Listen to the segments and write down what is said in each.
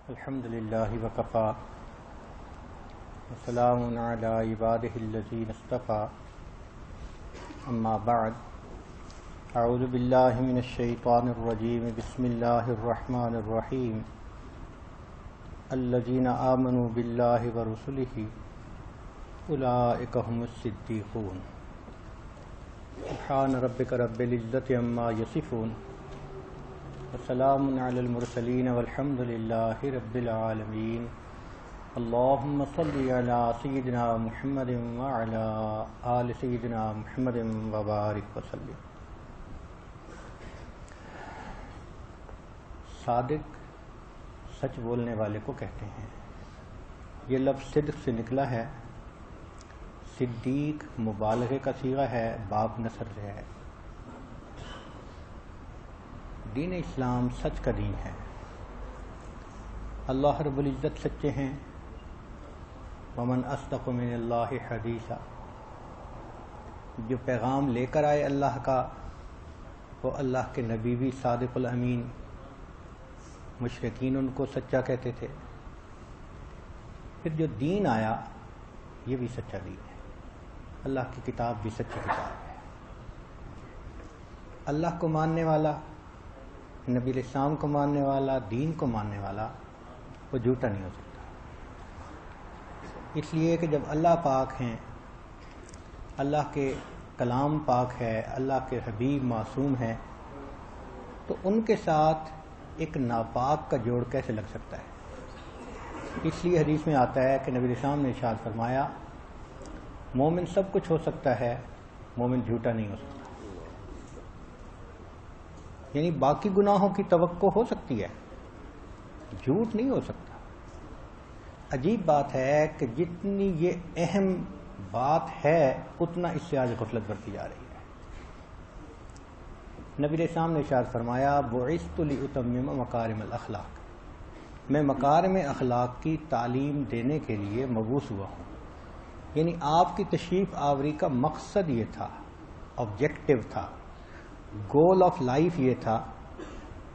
الحمدللہ وکفی وسلام علی عبادہ الذین اصطفی اما بعد اعوذ باللہ من الشیطان الرجیم بسم اللہ الرحمن الرحیم الذین آمنوا باللہ ورسلہ اولئک هم الصدیقون سبحان ربک رب العزۃ عما یصفون وسلام علی المرسلین والحمد للہ رب العالمین اللہم صلی علی سیدنا محمد وعلی آل سیدنا محمد وبارک وسلم۔ صادق سچ بولنے والے کو کہتے ہیں۔ یہ لفظ صدق سے نکلا ہے۔ صدیق مبالغے کا صیغہ ہے، باب نصر سے ہے۔ دین اسلام سچ کا دین ہے۔ اللہ رب العزت سچے ہیں۔ ومن اصدق من اللہ حدیثا، جو پیغام لے کر آئے اللہ کا وہ اللہ کے نبی بھی صادق الامین، مشرکین ان کو سچا کہتے تھے۔ پھر جو دین آیا یہ بھی سچا دین ہے، اللہ کی کتاب بھی سچی کتاب ہے۔ اللہ کو ماننے والا، نبی علیہ السلام کو ماننے والا، دین کو ماننے والا وہ جھوٹا نہیں ہو سکتا۔ اس لیے کہ جب اللہ پاک ہیں، اللہ کے کلام پاک ہے، اللہ کے حبیب معصوم ہیں، تو ان کے ساتھ ایک ناپاک کا جوڑ کیسے لگ سکتا ہے؟ اس لیے حدیث میں آتا ہے کہ نبی علیہ السلام نے ارشاد فرمایا، مومن سب کچھ ہو سکتا ہے، مومن جھوٹا نہیں ہو سکتا۔ یعنی باقی گناہوں کی توقع ہو سکتی ہے، جھوٹ نہیں ہو سکتا۔ عجیب بات ہے کہ جتنی یہ اہم بات ہے اتنا اس سے آج غفلت بڑھتی جا رہی ہے۔ نبی علیہ السلام نے ارشاد فرمایا، بعثت لأتمم مکارم الاخلاق، میں مکارم اخلاق کی تعلیم دینے کے لیے مبعوث ہوا ہوں۔ یعنی آپ کی تشریف آوری کا مقصد یہ تھا، آبجیکٹو تھا، گول آف لائف یہ تھا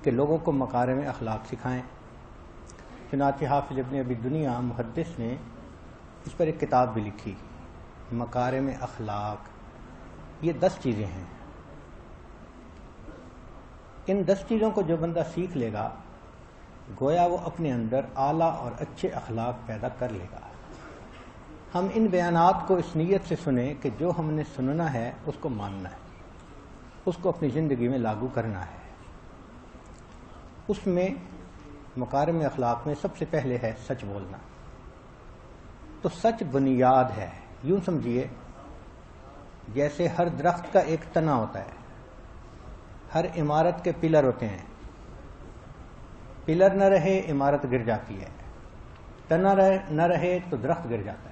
کہ لوگوں کو مکارم اخلاق سکھائیں۔ چنانچہ حافظ ابن ابی دنیا محدث نے اس پر ایک کتاب بھی لکھی، مکارم اخلاق۔ یہ 10 چیزیں ہیں۔ ان 10 چیزوں کو جو بندہ سیکھ لے گا گویا وہ اپنے اندر اعلیٰ اور اچھے اخلاق پیدا کر لے گا۔ ہم ان بیانات کو اس نیت سے سنیں کہ جو ہم نے سننا ہے اس کو ماننا ہے، اس کو اپنی زندگی میں لاگو کرنا ہے۔ اس میں مکارم اخلاق میں سب سے پہلے ہے سچ بولنا۔ تو سچ بنیاد ہے۔ یوں سمجھیے جیسے ہر درخت کا ایک تنا ہوتا ہے، ہر عمارت کے پلر ہوتے ہیں۔ پلر نہ رہے عمارت گر جاتی ہے، تنا نہ رہے تو درخت گر جاتا ہے۔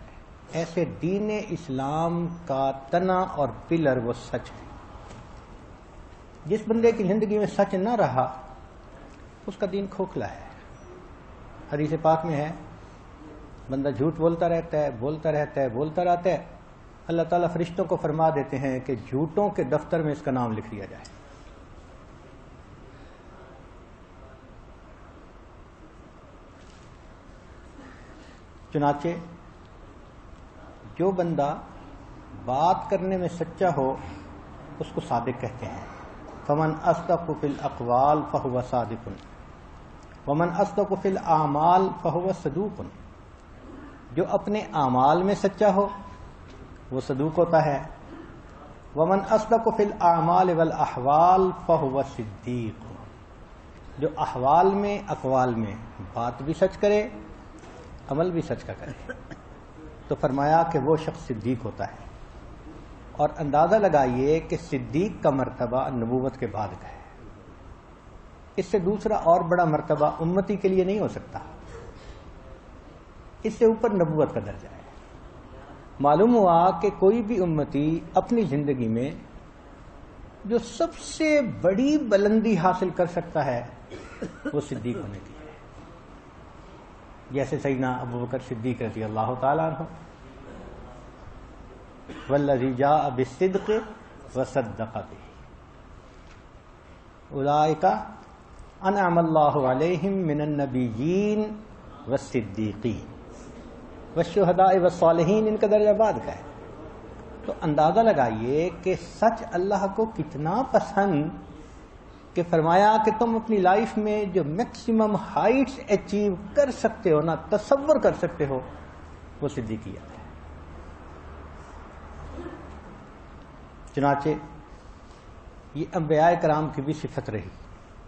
ایسے دین اسلام کا تنا اور پلر وہ سچ ہے۔ جس بندے کی زندگی میں سچ نہ رہا اس کا دین کھوکھلا ہے۔ حدیث پاک میں ہے، بندہ جھوٹ بولتا رہتا ہے، بولتا رہتا ہے، بولتا رہتا ہے، اللہ تعالیٰ فرشتوں کو فرما دیتے ہیں کہ جھوٹوں کے دفتر میں اس کا نام لکھ لیا جائے۔ چنانچہ جو بندہ بات کرنے میں سچا ہو اس کو صادق کہتے ہیں۔ فمن اصدق فی الاقوال فہو صادق ومن اصدق فی الاعمال فہو صدوق۔ جو اپنے اعمال میں سچا ہو وہ صدوق ہوتا ہے۔ ومن اصدق فی الاعمال والاحوال فہو صدیق۔ جو احوال میں اقوال میں بات بھی سچ کرے عمل بھی سچ کا کرے تو فرمایا کہ وہ شخص صدیق ہوتا ہے۔ اور اندازہ لگائیے کہ صدیق کا مرتبہ نبوت کے بعد کا ہے۔ اس سے دوسرا اور بڑا مرتبہ امتی کے لیے نہیں ہو سکتا، اس سے اوپر نبوت کا درجہ ہے۔ معلوم ہوا کہ کوئی بھی امتی اپنی زندگی میں جو سب سے بڑی بلندی حاصل کر سکتا ہے وہ صدیق ہونے کی ہے، جیسے سیدنا ابو بکر صدیق رضی اللہ تعالیٰ عنہ۔ والذی جاء بالصدق وصدق بہ اولئک انعم اللہ علیہم من النبیین والصدیقین والشہداء والصالحین. ان کا درجہ بعد کا ہے. تو اندازہ لگائیے کہ سچ اللہ کو کتنا پسند کہ فرمایا کہ تم اپنی لائف میں جو میکسیمم ہائٹس اچیو کر سکتے ہو نا، تصور کر سکتے ہو، وہ صدیقیت ہے. چنانچہ یہ انبیاء کرام کی بھی صفت رہی.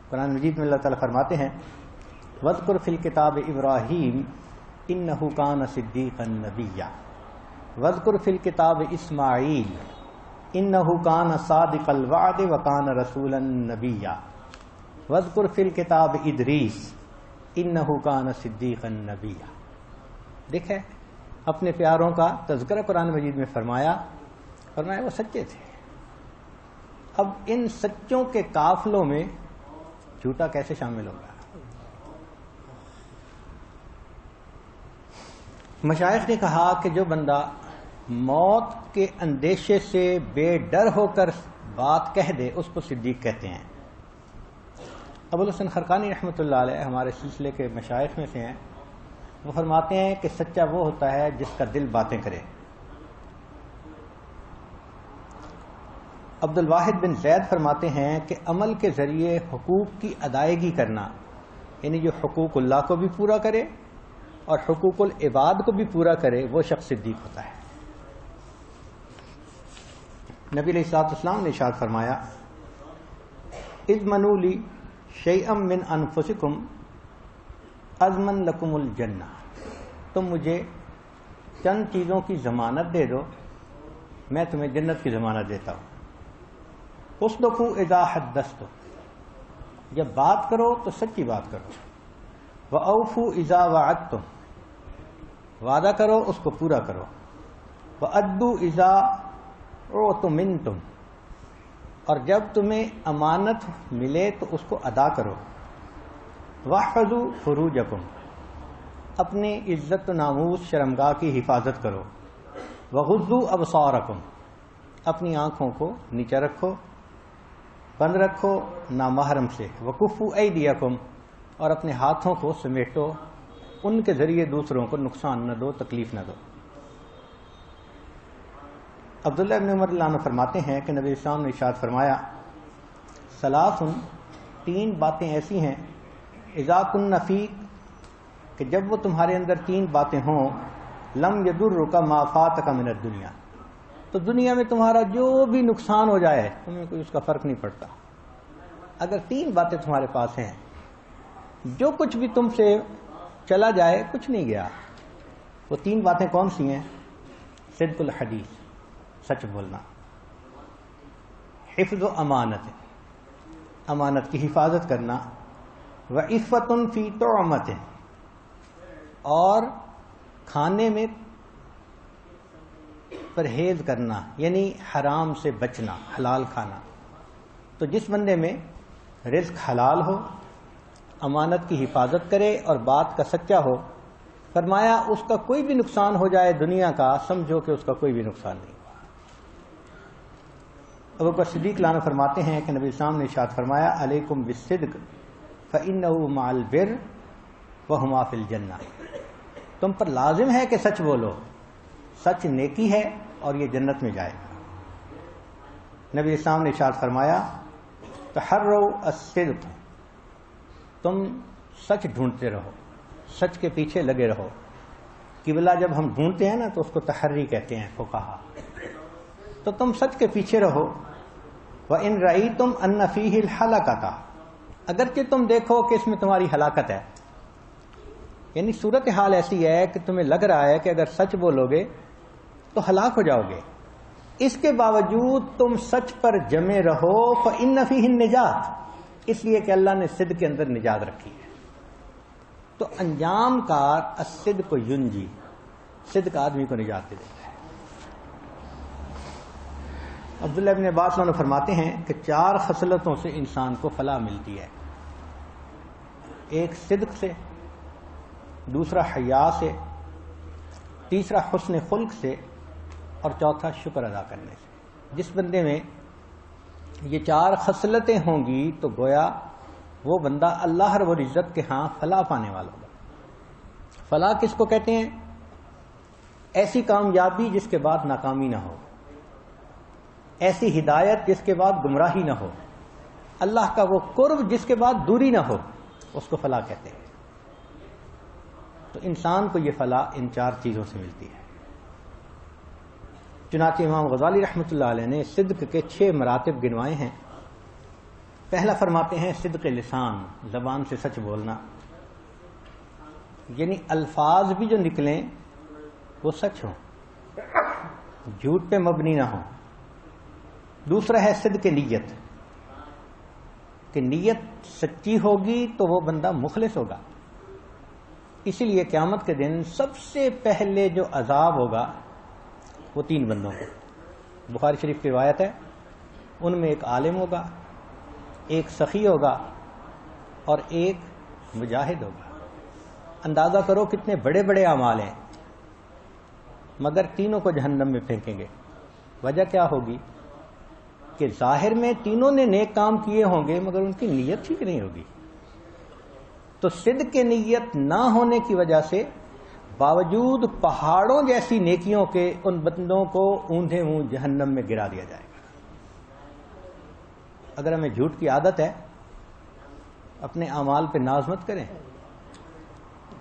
قرآن مجید میں اللہ تعالیٰ فرماتے ہیں وَاذْكُرْ فِي الْكِتَابِ إِبْرَاهِيمَ إِنَّهُ كَانَ صِدِّيقًا نَبِيًّا وَاذْكُرْ فِي الْكِتَابِ إِسْمَاعِيلَ إِنَّهُ كَانَ صَادِقَ الْوَعْدِ وَكَانَ رَسُولًا نَبِيًّا وَاذْكُرْ فِي الْكِتَابِ إِدْرِيسَ إِنَّهُ كَانَ صِدِّيقًا نَبِيًّا. دیکھیں اپنے پیاروں کا تذکرہ قرآن مجید میں فرمایا وہ سچے تھے. اب ان سچوں کے قافلوں میں جھوٹا کیسے شامل ہوگا؟ مشائخ نے کہا کہ جو بندہ موت کے اندیشے سے بے ڈر ہو کر بات کہہ دے اس کو صدیق کہتے ہیں. ابوالحسن خرقانی رحمۃ اللہ علیہ ہمارے سلسلے کے مشائخ میں سے ہیں. وہ فرماتے ہیں کہ سچا وہ ہوتا ہے جس کا دل باتیں کرے. عبد الواحد بن زید فرماتے ہیں کہ عمل کے ذریعے حقوق کی ادائیگی کرنا، یعنی جو حقوق اللہ کو بھی پورا کرے اور حقوق العباد کو بھی پورا کرے، وہ شخص صدیق ہوتا ہے. نبی علیہ الصلوۃ والسلام نے ارشاد فرمایا اضمنوا لی شیئا من انفسکم اضمن لکم الجنہ. تم مجھے چند چیزوں کی ضمانت دے دو، میں تمہیں جنت کی ضمانت دیتا ہوں. اصدقوا اذا حدثتم، جب بات کرو تو سچی بات کرو. واوفوا اذا وعدتم، وعدہ کرو اس کو پورا کرو. وادوا اذا اؤتمنتم، اور جب تمہیں امانت ملے تو اس کو ادا کرو. واحفظوا فروجکم، اپنی عزت و ناموس شرمگاہ کی حفاظت کرو. وغضوا ابصارکم، اپنی آنکھوں کو نیچے رکھو، بند رکھو نامحرم سے. وکفوا ایدیکم، اور اپنے ہاتھوں کو سمیٹو، ان کے ذریعے دوسروں کو نقصان نہ دو، تکلیف نہ دو. عبداللہ ابن عمر اللہ عنہ فرماتے ہیں کہ نبی اسلام نے ارشاد فرمایا ثلاث، تین باتیں ایسی ہیں اذا کن فیک، کہ جب وہ تمہارے اندر تین باتیں ہوں لم یضرک ما فاتک من الدنیا، تو دنیا میں تمہارا جو بھی نقصان ہو جائے تمہیں کوئی اس کا فرق نہیں پڑتا. اگر تین باتیں تمہارے پاس ہیں، جو کچھ بھی تم سے چلا جائے کچھ نہیں گیا. وہ تین باتیں کون سی ہیں؟ صدق الحدیث، سچ بولنا. حفظ و امانت، امانت کی حفاظت کرنا. وعفۃ فی طعمۃ، اور کھانے میں پرہیز کرنا، یعنی حرام سے بچنا، حلال کھانا. تو جس بندے میں رزق حلال ہو، امانت کی حفاظت کرے اور بات کا سچا ہو، فرمایا اس کا کوئی بھی نقصان ہو جائے دنیا کا، سمجھو کہ اس کا کوئی بھی نقصان نہیں ہوا. ابو بکر صدیق عنہ فرماتے ہیں کہ نبی اسلام نے ارشاد فرمایا علیکم بالصدق فإنہ مع البر وہما فی الجنہ، تم پر لازم ہے کہ سچ بولو، سچ نیکی ہے اور یہ جنت میں جائے گا. نبی اسلام نے ارشاد فرمایا تحروا الصدق، تم سچ ڈھونڈتے رہو، سچ کے پیچھے لگے رہو. قبلہ جب ہم ڈھونڈتے ہیں نا تو اس کو تحری کہتے ہیں فقہا. تو تم سچ کے پیچھے رہو. وَإِن رَأَيْتُمْ أَنَّ فِيهِ الْحَلَقَةَ، اگرچہ تم دیکھو کہ اس میں تمہاری ہلاکت ہے، یعنی صورتحال ایسی ہے کہ تمہیں لگ رہا ہے کہ اگر سچ بولو گے تو ہلاک ہو جاؤ گے، اس کے باوجود تم سچ پر جمے رہو. فَإِنَّ فِيهِ النِّجَاةَ، اس لیے کہ اللہ نے صدق کے اندر نجات رکھی ہے. تو انجام کار الصدق ینجی، صدق آدمی کو نجات دے دیتا ہے. عبداللہ ابن عباس عنہ فرماتے ہیں کہ 4 خصلتوں سے انسان کو فلاح ملتی ہے. ایک صدق سے، دوسرا حیا سے، تیسرا حسن خلق سے، اور چوتھا شکر ادا کرنے سے۔ جس بندے میں یہ 4 خصلتیں ہوں گی تو گویا وہ بندہ اللہ رب العزت کے ہاں فلاح پانے والا ہوگا۔ فلاح کس کو کہتے ہیں؟ ایسی کامیابی جس کے بعد ناکامی نہ ہو، ایسی ہدایت جس کے بعد گمراہی نہ ہو، اللہ کا وہ قرب جس کے بعد دوری نہ ہو، اس کو فلاح کہتے ہیں۔ تو انسان کو یہ فلاح ان 4 چیزوں سے ملتی ہے۔ چنانچہ امام غزالی رحمۃ اللہ علیہ نے صدق کے 6 مراتب گنوائے ہیں۔ پہلا فرماتے ہیں صدق لسان، زبان سے سچ بولنا، یعنی الفاظ بھی جو نکلیں وہ سچ ہوں، جھوٹ پہ مبنی نہ ہوں۔ دوسرا ہے صدق نیت، کہ نیت سچی ہوگی تو وہ بندہ مخلص ہوگا۔ اسی لیے قیامت کے دن سب سے پہلے جو عذاب ہوگا وہ 3 بندوں کو، بخاری شریف کی روایت ہے، ان میں ایک عالم ہوگا، ایک سخی ہوگا اور ایک مجاہد ہوگا۔ اندازہ کرو کتنے بڑے بڑے اعمال ہیں، مگر تینوں کو جہنم میں پھینکیں گے۔ وجہ کیا ہوگی؟ کہ ظاہر میں تینوں نے نیک کام کیے ہوں گے مگر ان کی نیت ٹھیک نہیں ہوگی۔ تو صدق کی نیت نہ ہونے کی وجہ سے باوجود پہاڑوں جیسی نیکیوں کے ان بندوں کو اوندھے منہ جہنم میں گرا دیا جائے گا۔ اگر ہمیں جھوٹ کی عادت ہے، اپنے اعمال پہ ناز مت کریں،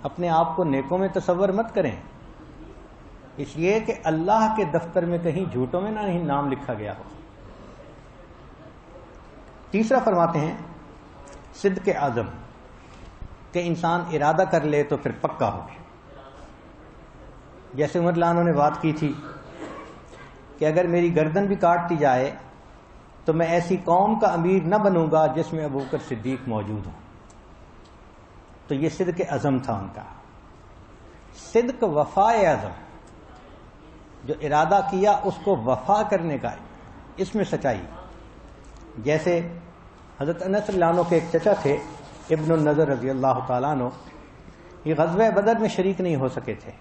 اپنے آپ کو نیکوں میں تصور مت کریں، اس لیے کہ اللہ کے دفتر میں کہیں جھوٹوں میں نہ نام لکھا گیا ہو۔ تیسرا فرماتے ہیں صدق عزم، کہ انسان ارادہ کر لے تو پھر پکا ہو۔ جیسے عمر لانوں نے بات کی تھی کہ اگر میری گردن بھی کاٹ دی جائے تو میں ایسی قوم کا امیر نہ بنوں گا جس میں ابوبکر صدیق موجود ہوں۔ تو یہ صدق عزم تھا ان کا۔ صدق وفائے عزم، جو ارادہ کیا اس کو وفا کرنے کا، اس میں سچائی۔ جیسے حضرت انس رضی اللہ عنہ کے ایک چچا تھے ابن النضر رضی اللہ تعالیٰ عنہ، یہ غزوہ بدر میں شریک نہیں ہو سکے تھے۔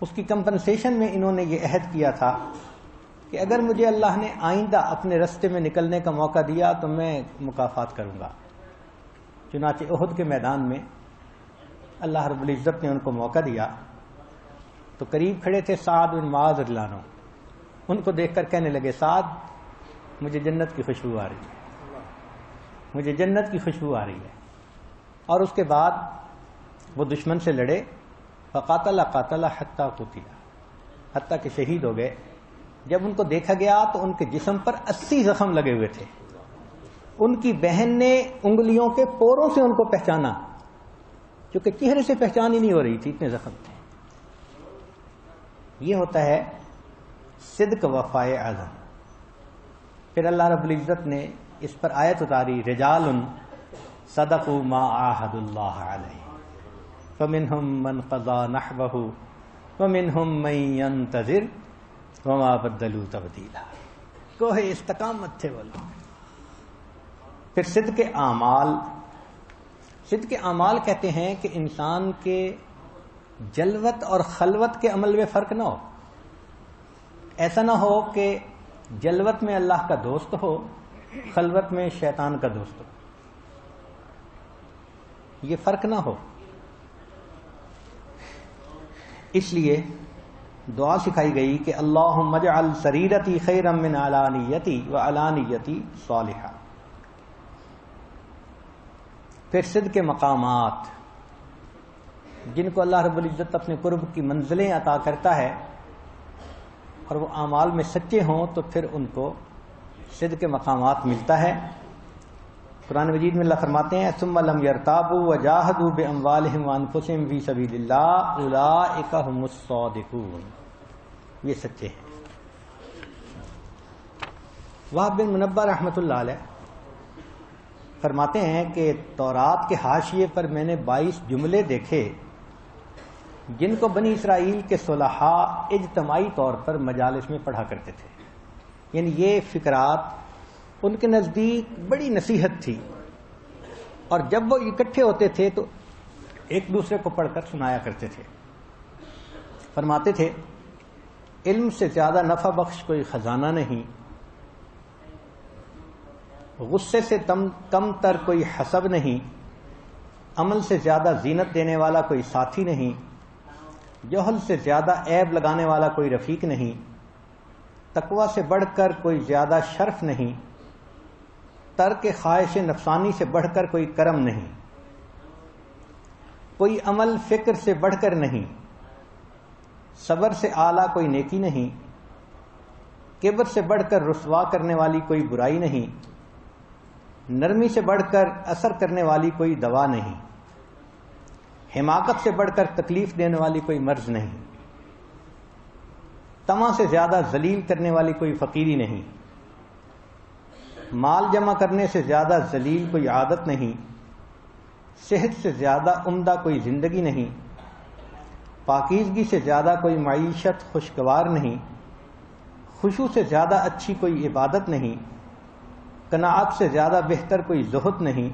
اس کی کمپنسیشن میں انہوں نے یہ عہد کیا تھا کہ اگر مجھے اللہ نے آئندہ اپنے رستے میں نکلنے کا موقع دیا تو میں مکافات کروں گا۔ چنانچہ احد کے میدان میں اللہ رب العزت نے ان کو موقع دیا تو قریب کھڑے تھے سعد بن معاذ رضی اللہ عنہ، ان کو دیکھ کر کہنے لگے سعد مجھے جنت کی خوشبو آ رہی ہے، مجھے جنت کی خوشبو آ رہی ہے۔ اور اس کے بعد وہ دشمن سے لڑے، فقاتل حتی قتل، حتیٰ کہ شہید ہو گئے۔ جب ان کو دیکھا گیا تو ان کے جسم پر 80 زخم لگے ہوئے تھے۔ ان کی بہن نے انگلیوں کے پوروں سے ان کو پہچانا، کیونکہ چہرے سے پہچان ہی نہیں ہو رہی تھی، اتنے زخم تھے۔ یہ ہوتا ہے صدق وفائے عزم۔ پھر اللہ رب العزت نے اس پر آیت اتاری، رجال صدقوا ما عاہدوا اللہ علیہ فمنہم من قضى نحبہ ومنہم من ينتظر وما بدلوا تبدیلا۔ کوہ استقامت تھے وہ لوگ۔ پھر صدق اعمال، صدق اعمال کہتے ہیں کہ انسان کے جلوت اور خلوت کے عمل میں فرق نہ ہو۔ ایسا نہ ہو کہ جلوت میں اللہ کا دوست ہو، خلوت میں شیطان کا دوست ہو، یہ فرق نہ ہو۔ اس لیے دعا سکھائی گئی کہ اللہم اجعل سریرتی خیرا من علانیتی وعلانیتی صالحہ۔ پھر صدق مقامات، جن کو اللہ رب العزت اپنے قرب کی منزلیں عطا کرتا ہے اور وہ اعمال میں سچے ہوں تو پھر ان کو صدق مقامات ملتا ہے۔ قرآن مجید میں اللہ فرماتے ہیں ثم لم يرتابوا وجاهدوا باموالهم وانفسهم في سبيل الله اولئك هم الصادقون، یہ سچے ہیں۔ وہب بن منبہ رحمۃ اللہ علیہ فرماتے ہیں کہ تورات کے حاشیے پر میں نے 22 جملے دیکھے جن کو بنی اسرائیل کے صلحاء اجتماعی طور پر مجالس میں پڑھا کرتے تھے۔ یعنی یہ فقرات ان کے نزدیک بڑی نصیحت تھی، اور جب وہ اکٹھے ہوتے تھے تو ایک دوسرے کو پڑھ کر سنایا کرتے تھے۔ فرماتے تھے علم سے زیادہ نفع بخش کوئی خزانہ نہیں، غصے سے کم تر کوئی حسب نہیں، عمل سے زیادہ زینت دینے والا کوئی ساتھی نہیں، جہل سے زیادہ عیب لگانے والا کوئی رفیق نہیں، تقوی سے بڑھ کر کوئی زیادہ شرف نہیں، ترک خواہش نفسانی سے بڑھ کر کوئی کرم نہیں، کوئی عمل فکر سے بڑھ کر نہیں، صبر سے اعلیٰ کوئی نیکی نہیں، کبر سے بڑھ کر رسوا کرنے والی کوئی برائی نہیں، نرمی سے بڑھ کر اثر کرنے والی کوئی دوا نہیں، حماقت سے بڑھ کر تکلیف دینے والی کوئی مرض نہیں، طمع سے زیادہ ذلیل کرنے والی کوئی فقیری نہیں، مال جمع کرنے سے زیادہ ذلیل کوئی عادت نہیں، صحت سے زیادہ عمدہ کوئی زندگی نہیں، پاکیزگی سے زیادہ کوئی معیشت خوشگوار نہیں، خشوع سے زیادہ اچھی کوئی عبادت نہیں، قناعت سے زیادہ بہتر کوئی زہد نہیں،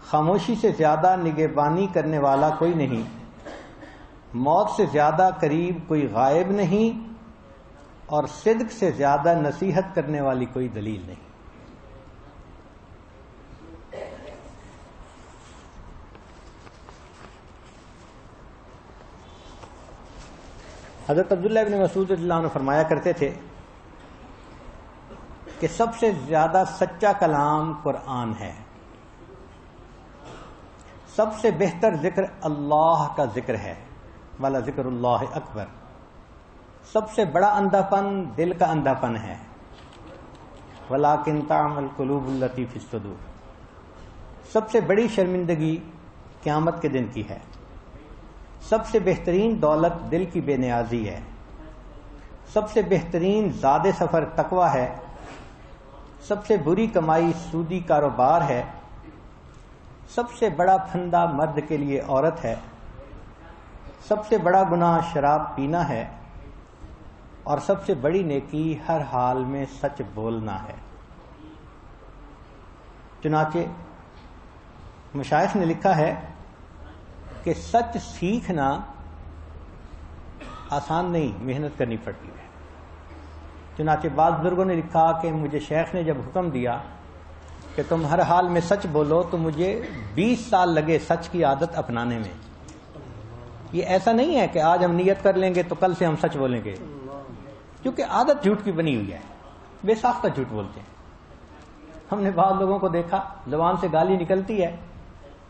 خاموشی سے زیادہ نگہبانی کرنے والا کوئی نہیں، موت سے زیادہ قریب کوئی غائب نہیں، اور صدق سے زیادہ نصیحت کرنے والی کوئی دلیل نہیں۔ حضرت عبداللہ ابن مسعود رضی اللہ عنہ فرمایا کرتے تھے کہ سب سے زیادہ سچا کلام قرآن ہے، سب سے بہتر ذکر اللہ کا ذکر ہے، والا ذکر اللہ اکبر، سب سے بڑا اندھا پن دل کا اندھا پن ہے، وَلَٰكِن تَعْمَى الْقُلُوبُ الَّتِي فِي الصُّدُورِ، سب سے بڑی شرمندگی قیامت کے دن کی ہے، سب سے بہترین دولت دل کی بے نیازی ہے، سب سے بہترین زاد سفر تقوی ہے، سب سے بری کمائی سودی کاروبار ہے، سب سے بڑا پھندا مرد کے لیے عورت ہے، سب سے بڑا گناہ شراب پینا ہے، اور سب سے بڑی نیکی ہر حال میں سچ بولنا ہے۔ چنانچہ مشائخ نے لکھا ہے کہ سچ سیکھنا آسان نہیں، محنت کرنی پڑتی ہے۔ چنانچہ بعض بزرگوں نے لکھا کہ مجھے شیخ نے جب حکم دیا کہ تم ہر حال میں سچ بولو تو مجھے 20 سال لگے سچ کی عادت اپنانے میں۔ یہ ایسا نہیں ہے کہ آج ہم نیت کر لیں گے تو کل سے ہم سچ بولیں گے، کیونکہ عادت جھوٹ کی بنی ہوئی ہے، بے ساختہ جھوٹ بولتے ہیں۔ ہم نے بعض لوگوں کو دیکھا زبان سے گالی نکلتی ہے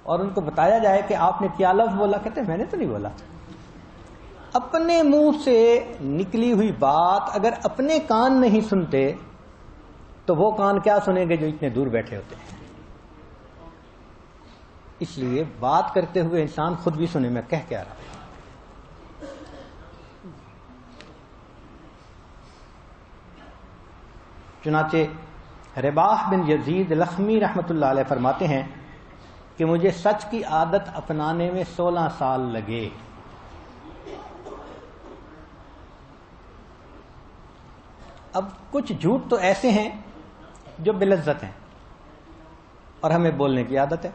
اور ان کو بتایا جائے کہ آپ نے کیا لفظ بولا، کہتے ہیں میں نے تو نہیں بولا۔ اپنے منہ سے نکلی ہوئی بات اگر اپنے کان نہیں سنتے تو وہ کان کیا سنیں گے جو اتنے دور بیٹھے ہوتے ہیں۔ اس لیے بات کرتے ہوئے انسان خود بھی سنے میں کہہ کیا رہا ہوں۔ چنانچہ رباح بن یزید لخمی رحمۃ اللہ علیہ فرماتے ہیں کہ مجھے سچ کی عادت اپنانے میں 16 سال لگے۔ اب کچھ جھوٹ تو ایسے ہیں جو بلذت ہیں اور ہمیں بولنے کی عادت ہے۔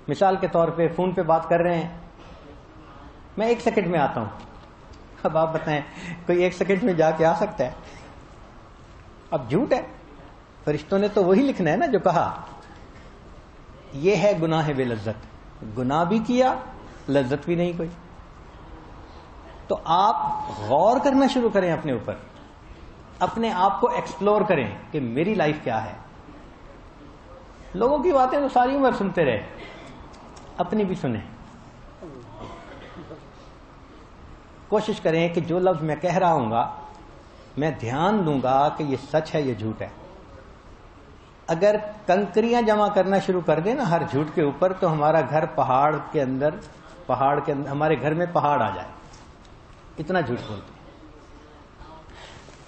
مثال کے طور پہ فون پہ بات کر رہے ہیں، میں 1 سیکنڈ میں آتا ہوں۔ اب آپ بتائیں کوئی 1 سیکنڈ میں جا کے آ سکتا ہے؟ اب جھوٹ ہے، فرشتوں نے تو وہی لکھنا ہے نا جو کہا۔ یہ ہے گناہ بے لذت، گناہ بھی کیا لذت بھی نہیں کوئی۔ تو آپ غور کرنا شروع کریں اپنے اوپر، اپنے آپ کو ایکسپلور کریں کہ میری لائف کیا ہے۔ لوگوں کی باتیں تو ساری عمر سنتے رہے، اپنی بھی سنیں۔ کوشش کریں کہ جو لفظ میں کہہ رہا ہوں گا میں دھیان دوں گا کہ یہ سچ ہے یہ جھوٹ ہے۔ اگر کنکریاں جمع کرنا شروع کر دیں نا ہر جھوٹ کے اوپر تو ہمارا گھر پہاڑ کے اندر ہمارے گھر میں پہاڑ آ جائے، اتنا جھوٹ بولتے ہیں۔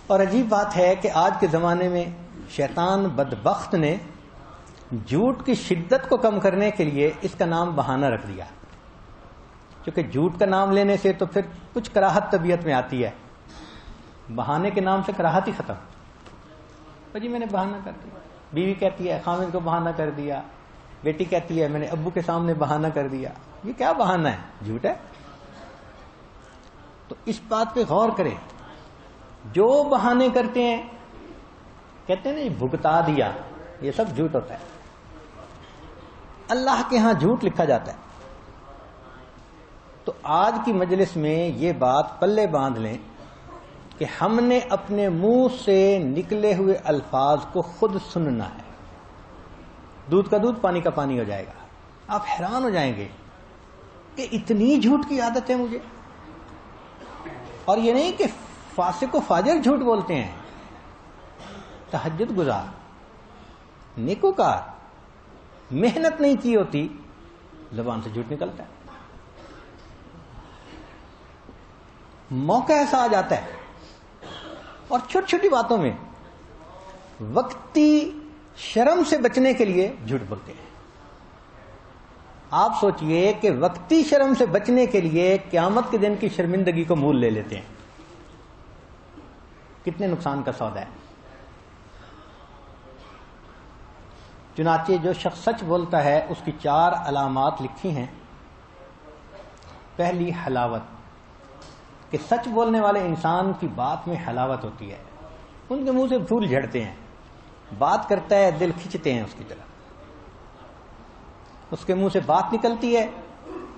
اور عجیب بات ہے کہ آج کے زمانے میں شیطان بدبخت نے جھوٹ کی شدت کو کم کرنے کے لیے اس کا نام بہانہ رکھ دیا، کیونکہ جھوٹ کا نام لینے سے تو پھر کچھ کراہت طبیعت میں آتی ہے، بہانے کے نام سے کراہت ہی ختم۔ تو جی میں نے بہانہ کر دیا، بیوی کہتی ہے خامد کو بہانہ کر دیا، بیٹی کہتی ہے میں نے ابو کے سامنے بہانہ کر دیا۔ یہ کیا بہانہ ہے؟ جھوٹ ہے۔ تو اس بات پہ غور کریں، جو بہانے کرتے ہیں، کہتے ہیں نا بھگتا دیا، یہ سب جھوٹ ہوتا ہے. اللہ کے ہاں جھوٹ لکھا جاتا ہے. تو آج کی مجلس میں یہ بات پلے باندھ لیں کہ ہم نے اپنے منہ سے نکلے ہوئے الفاظ کو خود سننا ہے. دودھ کا دودھ پانی کا پانی ہو جائے گا. آپ حیران ہو جائیں گے کہ اتنی جھوٹ کی عادت ہے مجھے. اور یہ نہیں کہ فاسق و فاجر جھوٹ بولتے ہیں، تہجد گزار، نیکوکار، محنت نہیں کی ہوتی، زبان سے جھوٹ نکلتا ہے. موقع ایسا آ جاتا ہے اور چھوٹی چھوٹی باتوں میں وقتی شرم سے بچنے کے لیے جھوٹ بولتے ہیں. آپ سوچئے کہ وقتی شرم سے بچنے کے لیے قیامت کے دن کی شرمندگی کو مول لے لیتے ہیں، کتنے نقصان کا سودا ہے. چنانچہ جو شخص سچ بولتا ہے اس کی 4 علامات لکھی ہیں. پہلی حلاوت، کہ سچ بولنے والے انسان کی بات میں حلاوت ہوتی ہے. ان کے منہ سے پھول جھڑتے ہیں، بات کرتا ہے دل کھنچتے ہیں اس کی طرف. اس کے منہ سے بات نکلتی ہے،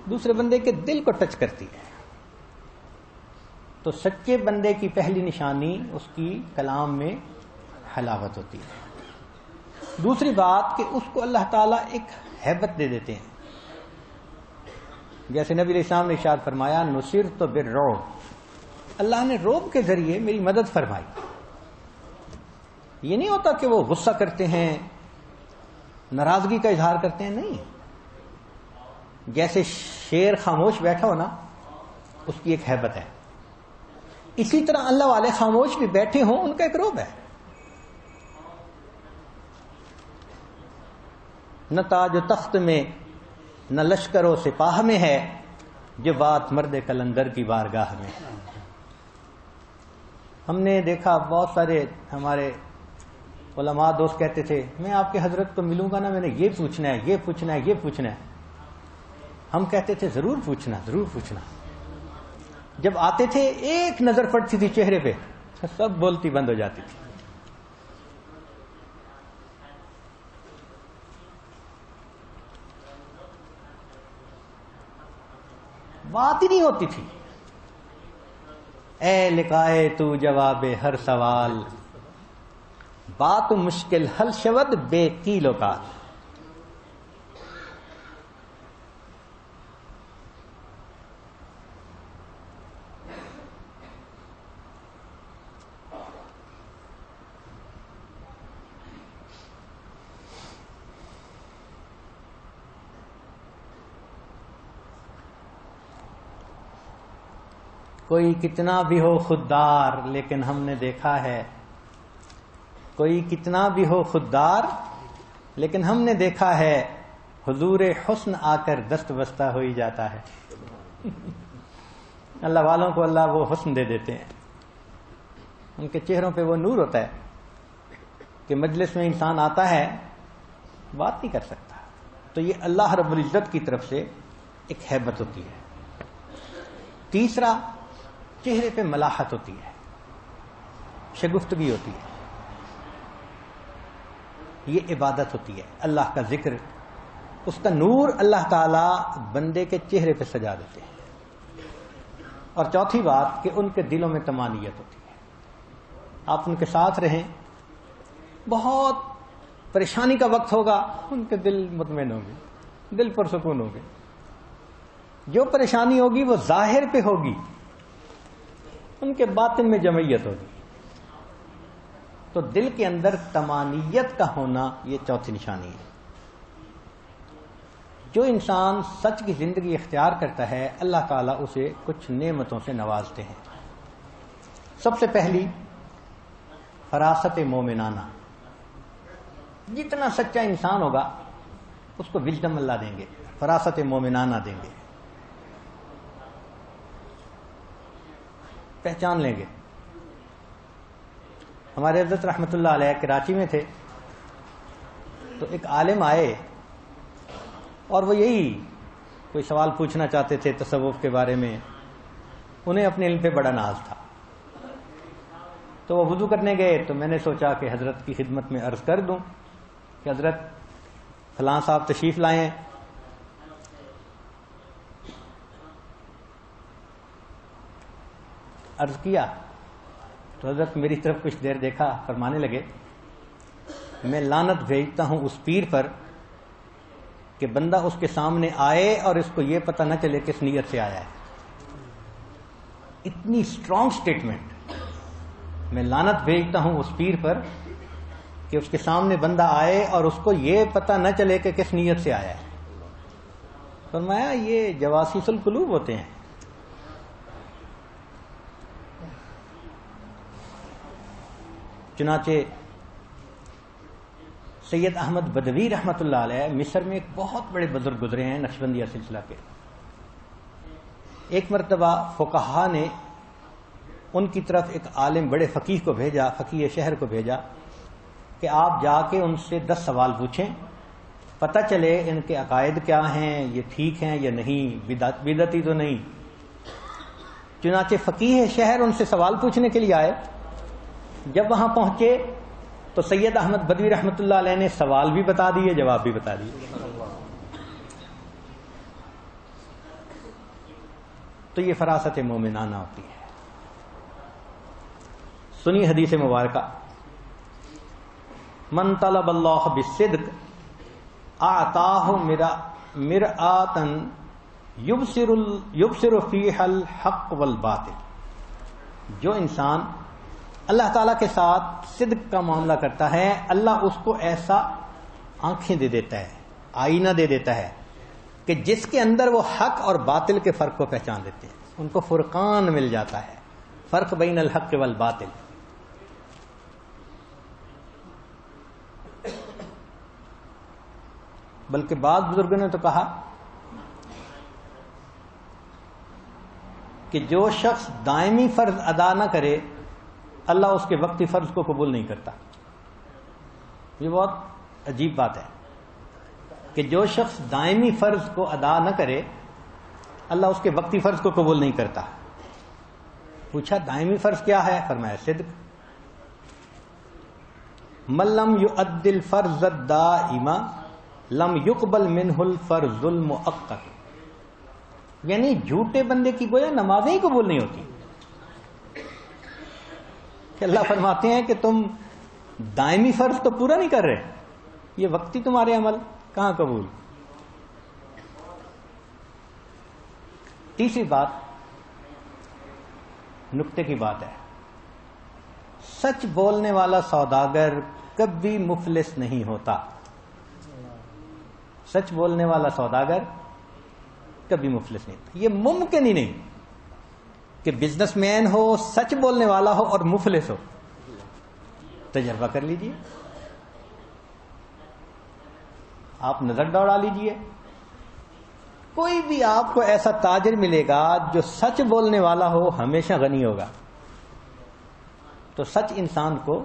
دوسرے بندے کے دل کو ٹچ کرتی ہے. تو سچے بندے کی پہلی نشانی اس کی کلام میں حلاوت ہوتی ہے. دوسری بات کہ اس کو اللہ تعالیٰ ایک ہیبت دے دیتے ہیں. جیسے نبی علیہ السلام نے ارشاد فرمایا نصرت بالرعب، اللہ نے رعب کے ذریعے میری مدد فرمائی. یہ نہیں ہوتا کہ وہ غصہ کرتے ہیں، ناراضگی کا اظہار کرتے ہیں، نہیں. جیسے شیر خاموش بیٹھا ہو نا، اس کی ایک ہیبت ہے، اسی طرح اللہ والے خاموش بھی بیٹھے ہوں، ان کا ایک رعب ہے. نہ تاج و تخت میں نہ لشکر و سپاہ میں ہے، جو بات مرد کلندر کی بارگاہ میں. ہم نے دیکھا بہت سارے ہمارے علماء دوست کہتے تھے میں آپ کے حضرت کو ملوں گا نا، میں نے یہ پوچھنا ہے، یہ پوچھنا ہے، یہ پوچھنا ہے. ہم کہتے تھے ضرور پوچھنا، ضرور پوچھنا. جب آتے تھے ایک نظر پڑتی تھی چہرے پہ، سب بولتی بند ہو جاتی تھی. بات ہی نہیں ہوتی تھی. اے لقائے تو جواب ہر سوال، بات مشکل حل شود بے قیل و قال. کوئی کتنا بھی ہو خوددار لیکن ہم نے دیکھا ہے، کوئی کتنا بھی ہو خوددار لیکن ہم نے دیکھا ہے، حضور حسن آ کر دست بستہ ہو ہی جاتا ہے. اللہ والوں کو اللہ وہ حسن دے دیتے ہیں، ان کے چہروں پہ وہ نور ہوتا ہے کہ مجلس میں انسان آتا ہے بات نہیں کر سکتا. تو یہ اللہ رب العزت کی طرف سے ایک ہیبت ہوتی ہے. تیسرا، چہرے پہ ملاحت ہوتی ہے، شگفتگی ہوتی ہے. یہ عبادت ہوتی ہے، اللہ کا ذکر، اس کا نور اللہ تعالی بندے کے چہرے پہ سجا دیتے ہیں. اور چوتھی بات کہ ان کے دلوں میں طمانینت ہوتی ہے. آپ ان کے ساتھ رہیں، بہت پریشانی کا وقت ہوگا، ان کے دل مطمئن ہوں گے، دل پرسکون ہوں گے. جو پریشانی ہوگی وہ ظاہر پہ ہوگی، ان کے باطن میں جمعیت ہوگی. تو دل کے اندر طمانینت کا ہونا یہ چوتھی نشانی ہے. جو انسان سچ کی زندگی اختیار کرتا ہے اللہ تعالیٰ اسے کچھ نعمتوں سے نوازتے ہیں. سب سے پہلی فراست مومنانہ. جتنا سچا انسان ہوگا اس کو وژڈم اللہ دیں گے، فراست مومنانہ دیں گے، پہچان لیں گے. ہمارے حضرت رحمۃ اللہ علیہ کراچی میں تھے تو ایک عالم آئے اور وہ یہی کوئی سوال پوچھنا چاہتے تھے تصوف کے بارے میں. انہیں اپنے علم پہ بڑا ناز تھا. تو وہ وضو کرنے گئے تو میں نے سوچا کہ حضرت کی خدمت میں عرض کر دوں کہ حضرت فلاں صاحب تشریف لائے ہیں. عرض کیا تو حضرت میری طرف کچھ دیر دیکھا, فرمانے لگے میں لعنت بھیجتا ہوں اس پیر پر کہ بندہ اس کے سامنے آئے اور اس کو یہ پتہ نہ چلے کس نیت سے آیا ہے. اتنی اسٹرانگ سٹیٹمنٹ. میں لعنت بھیجتا ہوں اس پیر پر کہ اس کے سامنے بندہ آئے اور اس کو یہ پتہ نہ چلے کہ کس نیت سے آیا ہے. فرمایا یہ جواسیس القلوب ہوتے ہیں. چنانچہ سید احمد بدوی رحمۃ اللہ علیہ مصر میں ایک بہت بڑے بزرگ گزرے ہیں نقشبندیہ سلسلہ کے. ایک مرتبہ فقہا نے ان کی طرف ایک عالم بڑے فقیہ کو بھیجا, فقیہ شہر کو بھیجا کہ آپ جا کے ان سے 10 سوال پوچھیں, پتہ چلے ان کے عقائد کیا ہیں, یہ ٹھیک ہیں یا نہیں, بدعتی تو نہیں. چنانچہ فقیہ شہر ان سے سوال پوچھنے کے لیے آئے. جب وہاں پہنچے تو سید احمد بدوی رحمۃ اللہ علیہ نے سوال بھی بتا دیے, جواب بھی بتا دیے. تو یہ فراست مومنانہ ہوتی ہے. سنی حدیث مبارکہ, من طلب اللہ بالصدق اعطاہ مرآۃ یبصر فیہا الحق والباطل. جو انسان اللہ تعالیٰ کے ساتھ صدق کا معاملہ کرتا ہے, اللہ اس کو ایسا آنکھیں دے دیتا ہے, آئینہ دے دیتا ہے کہ جس کے اندر وہ حق اور باطل کے فرق کو پہچان لیتے ہیں. ان کو فرقان مل جاتا ہے, فرق بین الحق والباطل. بلکہ بعض بزرگوں نے تو کہا کہ جو شخص دائمی فرض ادا نہ کرے اللہ اس کے وقتی فرض کو قبول نہیں کرتا. یہ بہت عجیب بات ہے کہ جو شخص دائمی فرض کو ادا نہ کرے اللہ اس کے وقتی فرض کو قبول نہیں کرتا. پوچھا دائمی فرض کیا ہے؟ فرمایا صدق. من لم یؤد الفرض الدائم لم یقبل منہ الفرض المؤقت. یعنی جھوٹے بندے کی گویا نمازیں ہی قبول نہیں ہوتی. کہ اللہ فرماتے ہیں کہ تم دائمی فرض تو پورا نہیں کر رہے, یہ وقتی تمہارے عمل کہاں قبول. تیسری بات نکتے کی بات ہے, سچ بولنے والا سوداگر کبھی مفلس نہیں ہوتا. سچ بولنے والا سوداگر کبھی مفلس نہیں ہوتا. یہ ممکن ہی نہیں کہ بزنس مین ہو, سچ بولنے والا ہو اور مفلس ہو. تجربہ کر لیجئے, آپ نظر دوڑا لیجئے, کوئی بھی آپ کو ایسا تاجر ملے گا جو سچ بولنے والا ہو ہمیشہ غنی ہوگا. تو سچ انسان کو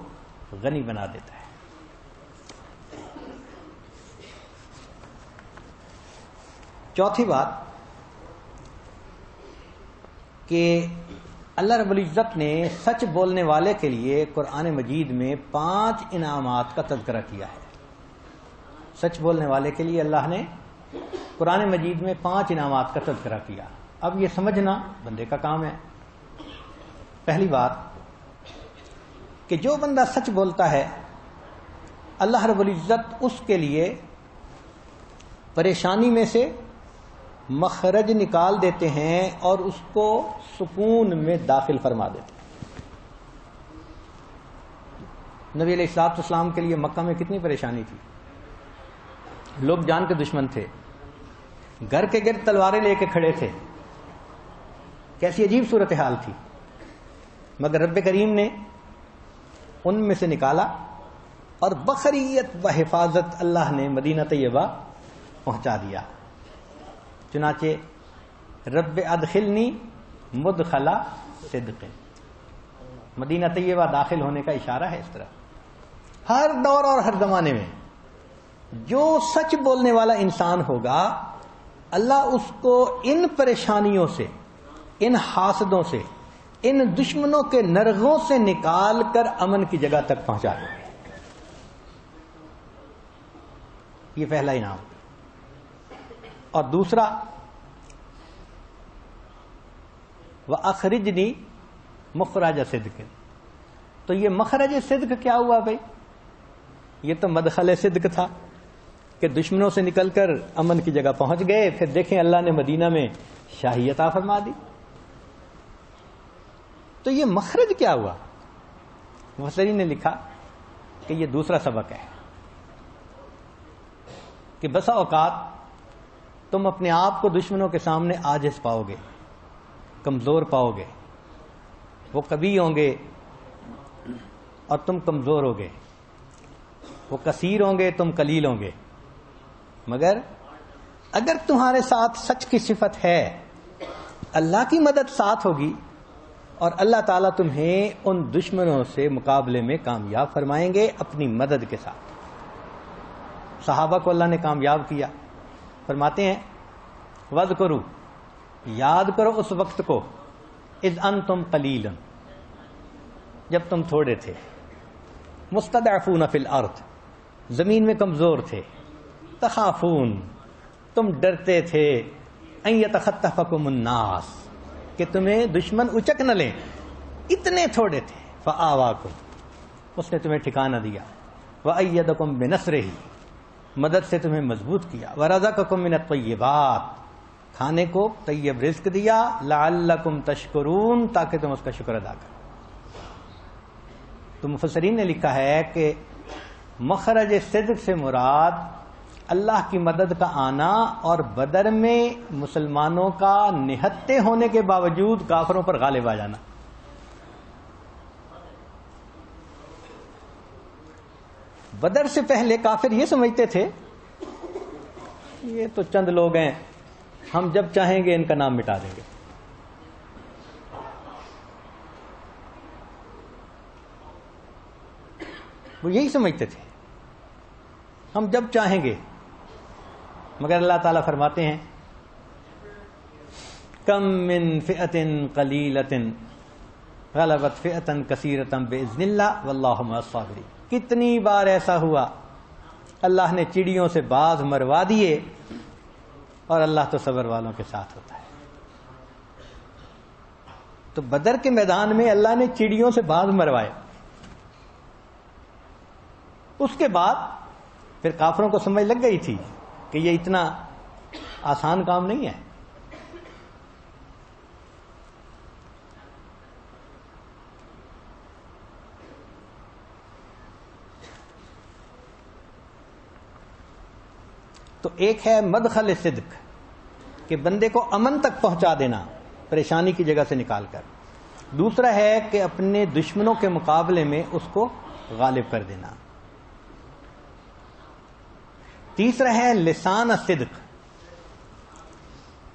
غنی بنا دیتا ہے. چوتھی بات کہ اللہ رب العزت نے سچ بولنے والے کے لیے قرآن مجید میں 5 انعامات کا تذکرہ کیا ہے. سچ بولنے والے کے لیے اللہ نے قرآن مجید میں 5 انعامات کا تذکرہ کیا. اب یہ سمجھنا بندے کا کام ہے. پہلی بات کہ جو بندہ سچ بولتا ہے اللہ رب العزت اس کے لیے پریشانی میں سے مخرج نکال دیتے ہیں اور اس کو سکون میں داخل فرما دیتے ہیں. نبی علیہ الصلوۃ والسلام کے لیے مکہ میں کتنی پریشانی تھی. لوگ جان کے دشمن تھے, گھر کے گرد تلواریں لے کے کھڑے تھے, کیسی عجیب صورتحال تھی. مگر رب کریم نے ان میں سے نکالا اور بخریت و حفاظت اللہ نے مدینہ طیبہ پہنچا دیا. چنانچہ رب ادخلنی مدخلا صدق, مدینہ طیبہ داخل ہونے کا اشارہ ہے. اس طرح ہر دور اور ہر زمانے میں جو سچ بولنے والا انسان ہوگا اللہ اس کو ان پریشانیوں سے ان حاسدوں سے، ان دشمنوں کے نرغوں سے نکال کر امن کی جگہ تک پہنچا دو. یہ پہلا انعام. اور دوسرا وَأَخْرِجْنِي مُخْرَجَ صِدْقٍ. تو یہ مخرج صدق کیا ہوا بھائی؟ یہ تو مدخل صدق تھا کہ دشمنوں سے نکل کر امن کی جگہ پہنچ گئے. پھر دیکھیں اللہ نے مدینہ میں شاہی عطا فرما دی. تو یہ مخرج کیا ہوا؟ مفسرین نے لکھا کہ یہ دوسرا سبق ہے کہ بسا اوقات تم اپنے آپ کو دشمنوں کے سامنے عاجز پاؤ گے، کمزور پاؤ گے. وہ قوی ہوں گے اور تم کمزور ہوگے، وہ کثیر ہوں گے تم قلیل ہوں گے. مگر اگر تمہارے ساتھ سچ کی صفت ہے، اللہ کی مدد ساتھ ہوگی اور اللہ تعالیٰ تمہیں ان دشمنوں سے مقابلے میں کامیاب فرمائیں گے اپنی مدد کے ساتھ. صحابہ کو اللہ نے کامیاب کیا. فرماتے ہیں وَاذْكُرُوا، یاد کرو اس وقت کو، اذ انتم قلیلا، جب تم تھوڑے تھے، مستضعفون فی الارض، زمین میں کمزور تھے، تخافون، تم ڈرتے تھے، ان یتخطفکم الناس، کہ تمہیں دشمن اچک نہ لیں، اتنے تھوڑے تھے. فآواکم، اس نے تمہیں ٹھکانہ دیا. وأیدکم بنصرہ، مدد سے تمہیں مضبوط کیا. ورزقکم من الطیبات، کھانے کو طیب رزق دیا. لعلکم تشکرون، تاکہ تم اس کا شکر ادا کرو. تو مفسرین نے لکھا ہے کہ مخرج صدق سے مراد اللہ کی مدد کا آنا اور بدر میں مسلمانوں کا نہتے ہونے کے باوجود کافروں پر غالب آ جانا. بدر سے پہلے کافر یہ سمجھتے تھے یہ تو چند لوگ ہیں، ہم جب چاہیں گے ان کا نام مٹا دیں گے. وہ یہی سمجھتے تھے ہم جب چاہیں گے. مگر اللہ تعالیٰ فرماتے ہیں کم من فئۃ قلیلۃ غلبت فئۃ کثیرۃ باذن اللہ واللہ مع الصابرین. کتنی بار ایسا ہوا اللہ نے چڑیوں سے باز مروا دیے اور اللہ تو صبر والوں کے ساتھ ہوتا ہے. تو بدر کے میدان میں اللہ نے چڑیوں سے باز مروائے. اس کے بعد پھر کافروں کو سمجھ لگ گئی تھی کہ یہ اتنا آسان کام نہیں ہے. تو ایک ہے مدخل صدق کہ بندے کو امن تک پہنچا دینا پریشانی کی جگہ سے نکال کر. دوسرا ہے کہ اپنے دشمنوں کے مقابلے میں اس کو غالب کر دینا. تیسرا ہے لسان الصدق.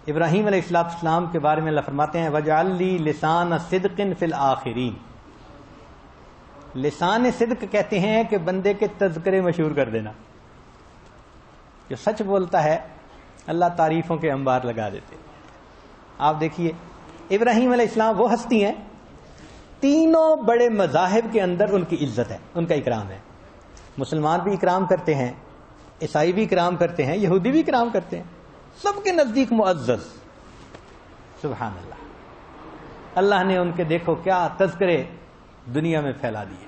ابراہیم علیہ السلام کے بارے میں اللہ فرماتے ہیں وَجْعَلْ لِي لِسَانَ صِدْقٍ فِي الْآخِرِينَ. لسان صدق کہتے ہیں کہ بندے کے تذکرے مشہور کر دینا. جو سچ بولتا ہے اللہ تعریفوں کے انبار لگا دیتے. آپ دیکھیے ابراہیم علیہ السلام وہ ہستی ہیں، تینوں بڑے مذاہب کے اندر ان کی عزت ہے، ان کا اکرام ہے. مسلمان بھی اکرام کرتے ہیں، عیسائی بھی اکرام کرتے ہیں، یہودی بھی اکرام کرتے ہیں، سب کے نزدیک معزز. سبحان اللہ. اللہ نے ان کے دیکھو کیا تذکرے دنیا میں پھیلا دیے.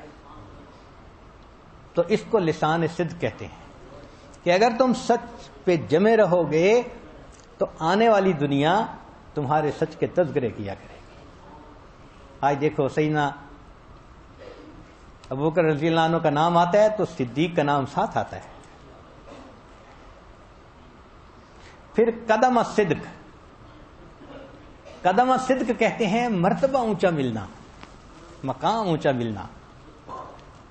تو اس کو لسان صدق کہتے ہیں کہ اگر تم سچ پہ جمے رہو گے تو آنے والی دنیا تمہارے سچ کے تذکرے کیا کرے گی. آج دیکھو سیدنا ابوبکر رضی اللہ عنہ کا نام آتا ہے تو صدیق کا نام ساتھ آتا ہے. پھر قدم الصدق. قدم الصدق کہتے ہیں مرتبہ اونچا ملنا، مقام اونچا ملنا.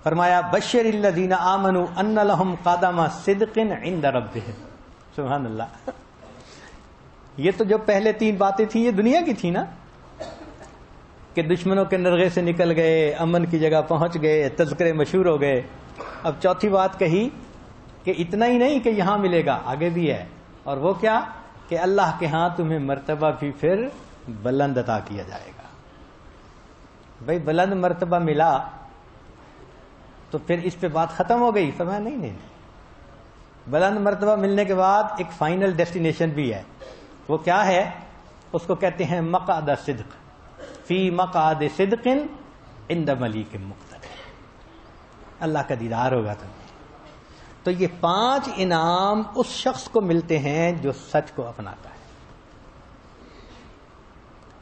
فرمایا بشر الذین آمنوا ان لهم قدم صدق عند ربهم. سبحان اللہ. یہ تو جو پہلے تین باتیں تھیں یہ دنیا کی تھی نا، کہ دشمنوں کے نرغے سے نکل گئے، امن کی جگہ پہنچ گئے، تذکرے مشہور ہو گئے. اب چوتھی بات کہی کہ اتنا ہی نہیں کہ یہاں ملے گا، آگے بھی ہے. اور وہ کیا کہ اللہ کے ہاں تمہیں مرتبہ بھی پھر بلند عطا کیا جائے گا. بھائی بلند مرتبہ ملا تو پھر اس پہ بات ختم ہو گئی؟ فرمایا نہیں. بلند مرتبہ ملنے کے بعد ایک فائنل ڈیسٹینیشن بھی ہے. وہ کیا ہے؟ اس کو کہتے ہیں مقعد صدق، فی مقعد صدق عند ملیک مقتدر. اللہ کا دیدار ہوگا تمہیں. تو یہ 5 انعام اس شخص کو ملتے ہیں جو سچ کو اپناتا ہے.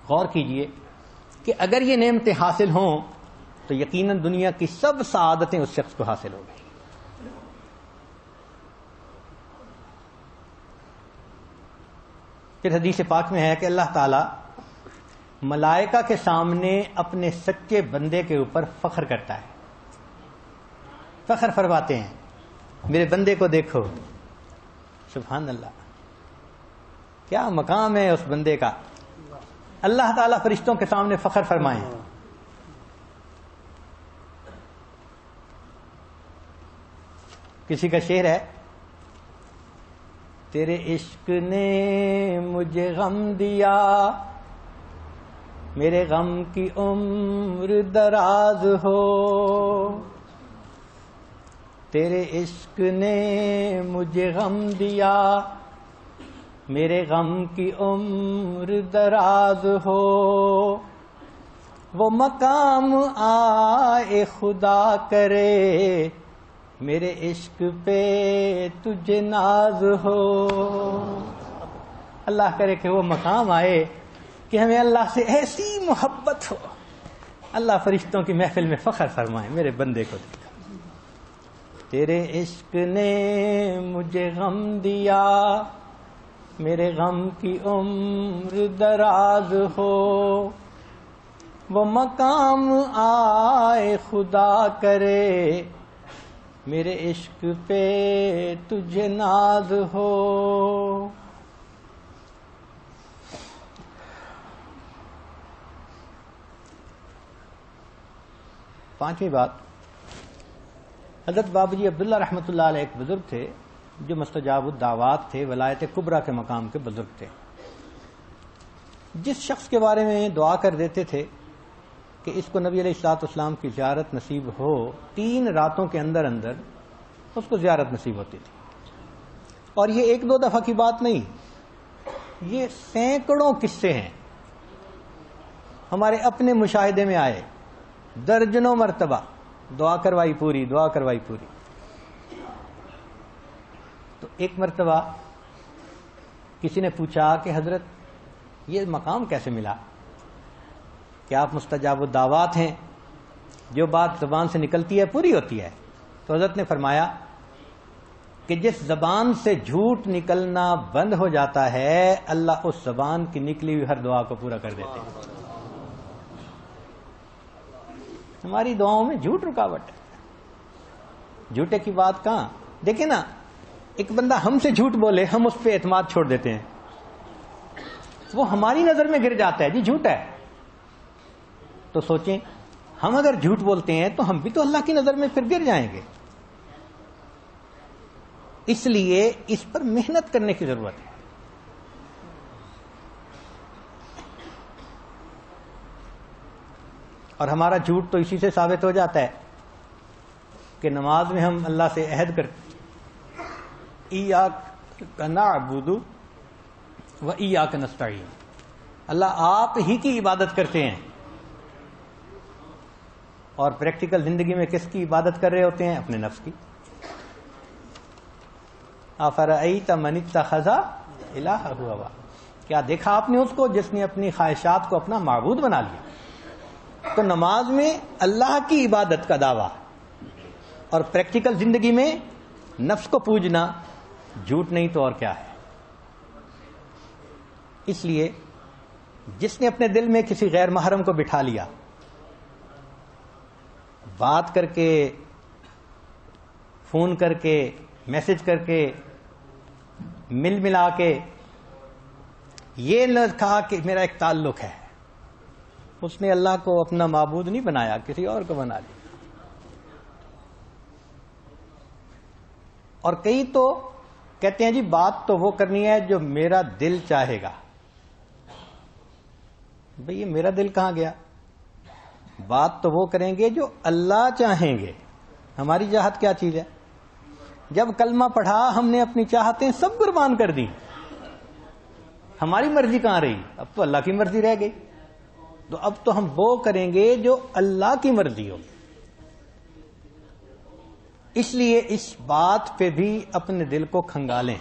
غور کیجئے کہ اگر یہ نعمتیں حاصل ہوں تو یقیناً دنیا کی سب سعادتیں اس شخص کو حاصل ہو گئی. پھر حدیث پاک میں ہے کہ اللہ تعالی ملائکہ کے سامنے اپنے سچے بندے کے اوپر فخر کرتا ہے. فخر فرماتے ہیں میرے بندے کو دیکھو. سبحان اللہ، کیا مقام ہے اس بندے کا. اللہ تعالیٰ فرشتوں کے سامنے فخر فرمائیں. کسی کا شعر ہے، تیرے عشق نے مجھے غم دیا، میرے غم کی عمر دراز ہو. تیرے عشق نے مجھے غم دیا، میرے غم کی عمر دراز ہو. وہ مقام آئے خدا کرے، میرے عشق پہ تجھے ناز ہو. اللہ کرے کہ وہ مقام آئے کہ ہمیں اللہ سے ایسی محبت ہو، اللہ فرشتوں کی محفل میں فخر فرمائے میرے بندے کو دیکھا. تیرے عشق نے مجھے غم دیا، میرے غم کی عمر دراز ہو. وہ مقام آئے خدا کرے، میرے عشق پہ تجھے ناز ہو. پانچویں بات، حضرت بابا جی عبداللہ رحمۃ اللہ علیہ ایک بزرگ تھے جو مستجاب الدعوات تھے، ولایت کبریٰ کے مقام کے بزرگ تھے. جس شخص کے بارے میں دعا کر دیتے تھے کہ اس کو نبی علیہ الصلوۃ والسلام کی زیارت نصیب ہو، 3 راتوں کے اندر اندر اس کو زیارت نصیب ہوتی تھی. اور یہ 1-2 دفعہ کی بات نہیں، یہ سینکڑوں قصے ہیں ہمارے اپنے مشاہدے میں آئے. درجنوں مرتبہ دعا کروائی پوری، دعا کروائی پوری. تو ایک مرتبہ کسی نے پوچھا کہ حضرت یہ مقام کیسے ملا کہ آپ مستجاب الدعوات ہیں، جو بات زبان سے نکلتی ہے پوری ہوتی ہے. تو حضرت نے فرمایا کہ جس زبان سے جھوٹ نکلنا بند ہو جاتا ہے، اللہ اس زبان کی نکلی ہوئی ہر دعا کو پورا کر دیتے ہیں. ہماری دعاؤں میں جھوٹ رکاوٹ ہے. جھوٹے کی بات کہاں. دیکھیں نا، ایک بندہ ہم سے جھوٹ بولے، ہم اس پہ اعتماد چھوڑ دیتے ہیں، وہ ہماری نظر میں گر جاتا ہے، جی جھوٹ ہے. تو سوچیں، ہم اگر جھوٹ بولتے ہیں تو ہم بھی تو اللہ کی نظر میں پھر گر جائیں گے. اس لیے اس پر محنت کرنے کی ضرورت ہے. اور ہمارا جھوٹ تو اسی سے ثابت ہو جاتا ہے کہ نماز میں ہم اللہ سے عہد کرتے، ایاک نعبد و ایاک نستعین، اللہ آپ ہی کی عبادت کرتے ہیں. اور پریکٹیکل زندگی میں کس کی عبادت کر رہے ہوتے ہیں؟ اپنے نفس کی. افرأیت من اتخذ الہہ ہوا، کیا دیکھا آپ نے اس کو جس نے اپنی خواہشات کو اپنا معبود بنا لیا. تو نماز میں اللہ کی عبادت کا دعویٰ اور پریکٹیکل زندگی میں نفس کو پوجنا جھوٹ نہیں تو اور کیا ہے. اس لیے جس نے اپنے دل میں کسی غیر محرم کو بٹھا لیا، بات کر کے، فون کر کے، میسج کر کے، مل ملا کے، یہ نہ کہا کہ میرا ایک تعلق ہے، اس نے اللہ کو اپنا معبود نہیں بنایا، کسی اور کو بنا لیا. اور کئی تو کہتے ہیں جی بات تو وہ کرنی ہے جو میرا دل چاہے گا. بھئی یہ میرا دل کہاں گیا؟ بات تو وہ کریں گے جو اللہ چاہیں گے. ہماری چاہت کیا چیز ہے؟ جب کلمہ پڑھا ہم نے اپنی چاہتیں سب قربان کر دی. ہماری مرضی کہاں رہی؟ اب تو اللہ کی مرضی رہ گئی. تو اب تو ہم وہ کریں گے جو اللہ کی مرضی ہو. اس لیے اس بات پہ بھی اپنے دل کو کھنگالیں.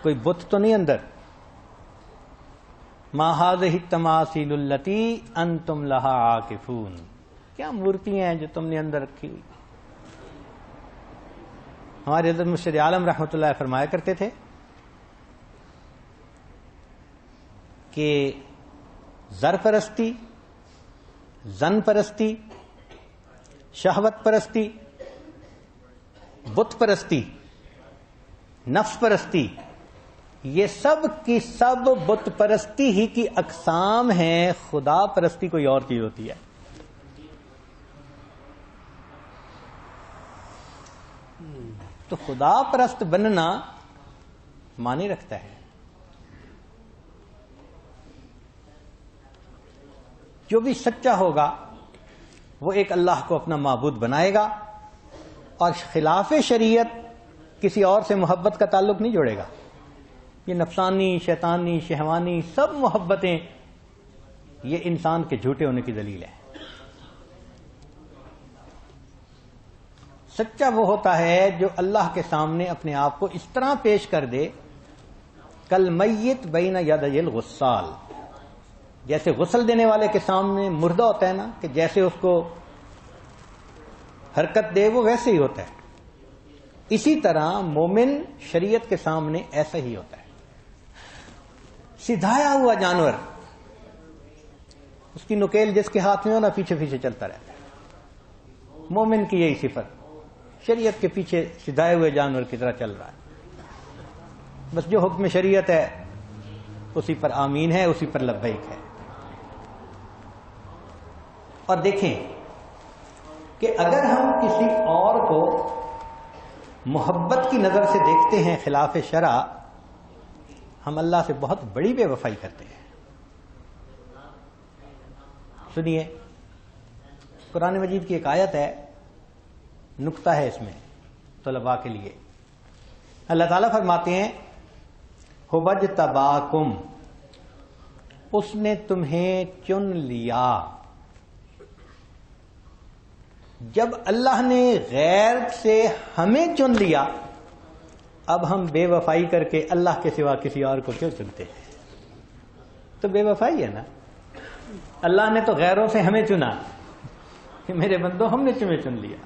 کوئی بت تو نہیں اندر. ما هذه التماثيل التي انتم لها عاكفون. کیا مورتیاں ہیں جو تم نے اندر رکھی ہوئی. ہمارے حضرت مرشد عالم رحمۃ اللہ فرمایا کرتے تھے کہ زر پرستی، زن پرستی، شہوت پرستی، بت پرستی، نفس پرستی، یہ سب کی سب بت پرستی ہی کی اقسام ہیں. خدا پرستی کوئی اور چیز ہوتی ہے. تو خدا پرست بننا معنی رکھتا ہے. جو بھی سچا ہوگا وہ ایک اللہ کو اپنا معبود بنائے گا اور خلاف شریعت کسی اور سے محبت کا تعلق نہیں جوڑے گا. یہ نفسانی، شیطانی، شہوانی سب محبتیں یہ انسان کے جھوٹے ہونے کی دلیل ہے. سچا وہ ہوتا ہے جو اللہ کے سامنے اپنے آپ کو اس طرح پیش کر دے کل میت بین یدی الغسال. جیسے غسل دینے والے کے سامنے مردہ ہوتا ہے نا، کہ جیسے اس کو حرکت دے وہ ویسے ہی ہوتا ہے. اسی طرح مومن شریعت کے سامنے ایسا ہی ہوتا ہے. سدھایا ہوا جانور، اس کی نکیل جس کے ہاتھ میں ہو نا پیچھے پیچھے چلتا رہتا ہے. مومن کی یہی صفت، شریعت کے پیچھے سدھائے ہوئے جانور کی طرح چل رہا ہے. بس جو حکم شریعت ہے اسی پر آمین ہے، اسی پر لبیک ہے. اور دیکھیں کہ اگر ہم کسی اور کو محبت کی نظر سے دیکھتے ہیں خلاف شرع، ہم اللہ سے بہت بڑی بے وفائی کرتے ہیں. سنیے، قرآن مجید کی ایک آیت ہے، نکتہ ہے اس میں طلباء کے لیے. اللہ تعالیٰ فرماتے ہیں وَاجْتَبَاكُمْ، اس نے تمہیں چن لیا. جب اللہ نے غیر سے ہمیں چن لیا، اب ہم بے وفائی کر کے اللہ کے سوا کسی اور کو کیوں چنتے ہیں؟ تو بے وفائی ہے نا. اللہ نے تو غیروں سے ہمیں چنا کہ میرے بندوں ہم نے تمہیں چن لیا.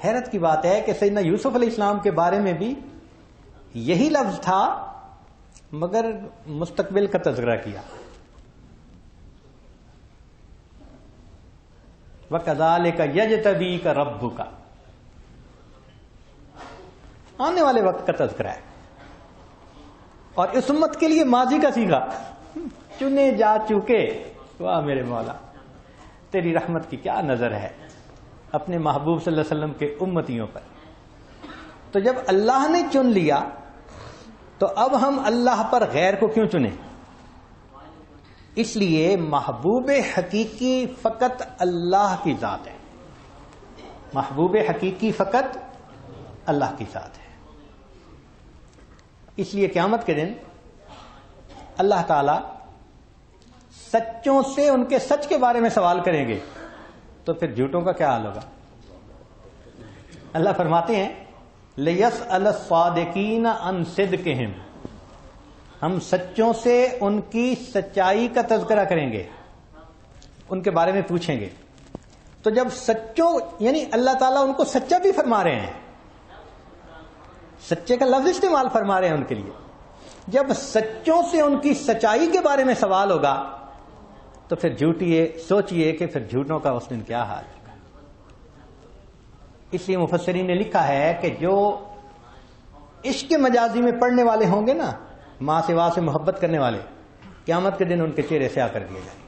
حیرت کی بات ہے کہ سیدنا یوسف علیہ السلام کے بارے میں بھی یہی لفظ تھا مگر مستقبل کا تذکرہ کیا. وَكَذَلِكَ يَجْتَبِيكَ رَبُّكَ، آنے والے وقت کا تذکرہ ہے. اور اس امت کے لیے ماضی کا صیغہ، چنے جا چکے. واہ میرے مولا، تیری رحمت کی کیا نظر ہے اپنے محبوب صلی اللہ علیہ وسلم کے امتیوں پر. تو جب اللہ نے چن لیا تو اب ہم اللہ پر غیر کو کیوں چنیں؟ اس لیے محبوب حقیقی فقط اللہ کی ذات ہے. محبوب حقیقی فقط اللہ کی ذات ہے. اس لیے قیامت کے دن اللہ تعالی سچوں سے ان کے سچ کے بارے میں سوال کریں گے تو پھر جھوٹوں کا کیا حال ہوگا؟ اللہ فرماتے ہیں لِيَسْأَلَ الصَّادِقِينَ عَنْ صِدْقِهِمْ، ہم سچوں سے ان کی سچائی کا تذکرہ کریں گے، ان کے بارے میں پوچھیں گے. تو جب سچوں یعنی اللہ تعالیٰ ان کو سچا بھی فرما رہے ہیں، سچے کا لفظ استعمال فرما رہے ہیں ان کے لیے. جب سچوں سے ان کی سچائی کے بارے میں سوال ہوگا تو پھر سوچئے کہ پھر جھوٹوں کا اس دن کیا حال ہوگا. اس لیے مفسرین نے لکھا ہے کہ جو عشق مجازی میں پڑھنے والے ہوں گے نا، ماں سوا سے محبت کرنے والے، قیامت کے دن ان کے چہرے سیاہ کر دیے جائیں گے.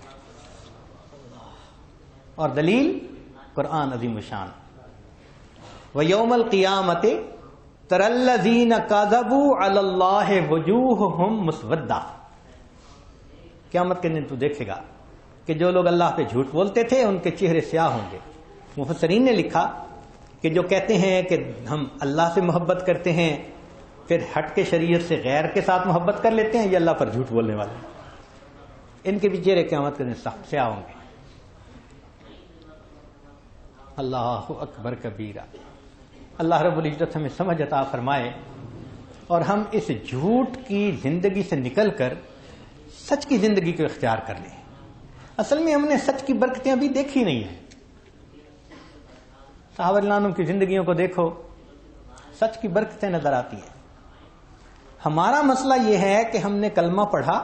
اور دلیل قرآن عظیم الشان، وَيَوْمَ الْقِيَامَةِ تَرَى الَّذِينَ كَذَبُوا عَلَى اللَّهِ وُجُوهُهُمْ مُسْوَدَّةٌ. قیامت کے دن تو دیکھے گا کہ جو لوگ اللہ پہ جھوٹ بولتے تھے ان کے چہرے سیاہ ہوں گے. مفسرین نے لکھا کہ جو کہتے ہیں کہ ہم اللہ سے محبت کرتے ہیں پھر ہٹ کے شریعت سے غیر کے ساتھ محبت کر لیتے ہیں، یہ اللہ پر جھوٹ بولنے والے ہیں. ان کے بھی چہرے قیامت کے دن سخت سیاہ ہوں گے. اللہ اکبر کبیرہ. اللہ رب العزت ہمیں سمجھ عطا فرمائے اور ہم اس جھوٹ کی زندگی سے نکل کر سچ کی زندگی کو اختیار کر لیں. اصل میں ہم نے سچ کی برکتیں ابھی دیکھی نہیں ہیں. صحابہ رضی اللہ عنہم کی زندگیوں کو دیکھو، سچ کی برکتیں نظر آتی ہیں. ہمارا مسئلہ یہ ہے کہ ہم نے کلمہ پڑھا،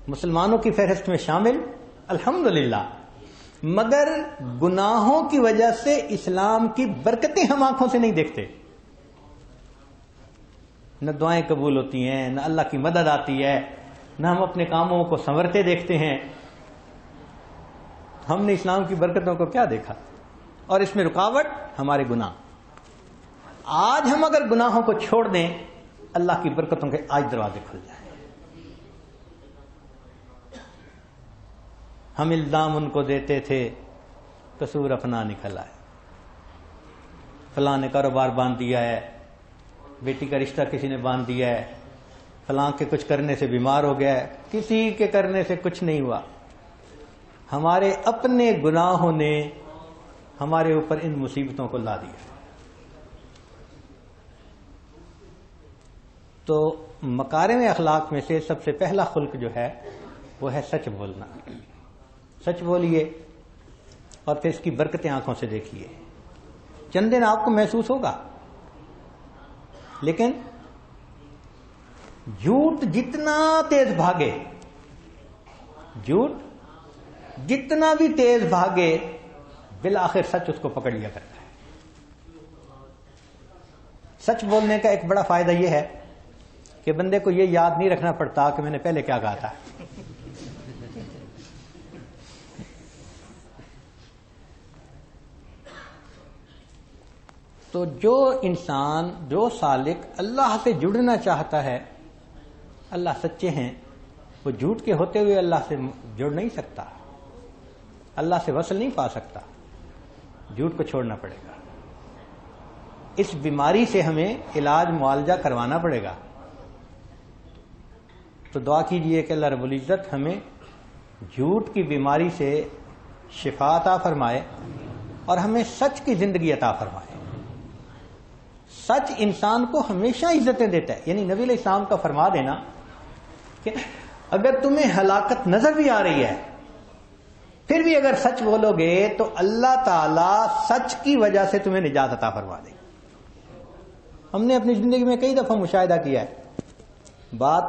مسلمانوں کی فہرست میں شامل، الحمدللہ، مگر گناہوں کی وجہ سے اسلام کی برکتیں ہم آنکھوں سے نہیں دیکھتے. نہ دعائیں قبول ہوتی ہیں، نہ اللہ کی مدد آتی ہے، نہ ہم اپنے کاموں کو سنورتے دیکھتے ہیں. ہم نے اسلام کی برکتوں کو کیا دیکھا؟ اور اس میں رکاوٹ ہمارے گناہ. آج ہم اگر گناہوں کو چھوڑ دیں، اللہ کی برکتوں کے آج دروازے کھل جائیں. ہم الزام ان کو دیتے تھے، قصور اپنا نکل آئے. فلاں نے کاروبار باندھ دیا ہے، بیٹی کا رشتہ کسی نے باندھ دیا ہے، فلاں کے کچھ کرنے سے بیمار ہو گیا ہے، کسی کے کرنے سے کچھ نہیں ہوا. ہمارے اپنے گناہوں نے ہمارے اوپر ان مصیبتوں کو لا دیا. تو مکارم اخلاق میں سے سب سے پہلا خلق جو ہے وہ ہے سچ بولنا. سچ بولیے اور پھر اس کی برکتیں آنکھوں سے دیکھیے. چند دن آپ کو محسوس ہوگا، لیکن جھوٹ جتنا تیز بھاگے، جھوٹ جتنا بھی تیز بھاگے، بالآخر سچ اس کو پکڑ لیا کرتا ہے. سچ بولنے کا ایک بڑا فائدہ یہ ہے کہ بندے کو یہ یاد نہیں رکھنا پڑتا کہ میں نے پہلے کیا کہا تھا. تو جو انسان، جو سالک اللہ سے جڑنا چاہتا ہے، اللہ سچے ہیں، وہ جھوٹ کے ہوتے ہوئے اللہ سے جڑ نہیں سکتا، اللہ سے وصل نہیں پا سکتا. جھوٹ کو چھوڑنا پڑے گا. اس بیماری سے ہمیں علاج معالجہ کروانا پڑے گا. تو دعا کیجئے کہ اللہ رب العزت ہمیں جھوٹ کی بیماری سے شفا عطا فرمائے اور ہمیں سچ کی زندگی عطا فرمائے. سچ انسان کو ہمیشہ عزتیں دیتا ہے. یعنی نبی علیہ السلام کا فرما دینا کہ اگر تمہیں ہلاکت نظر بھی آ رہی ہے پھر بھی اگر سچ بولو گے تو اللہ تعالیٰ سچ کی وجہ سے تمہیں نجات عطا فرما دے. ہم نے اپنی زندگی میں کئی دفعہ مشاہدہ کیا ہے، بات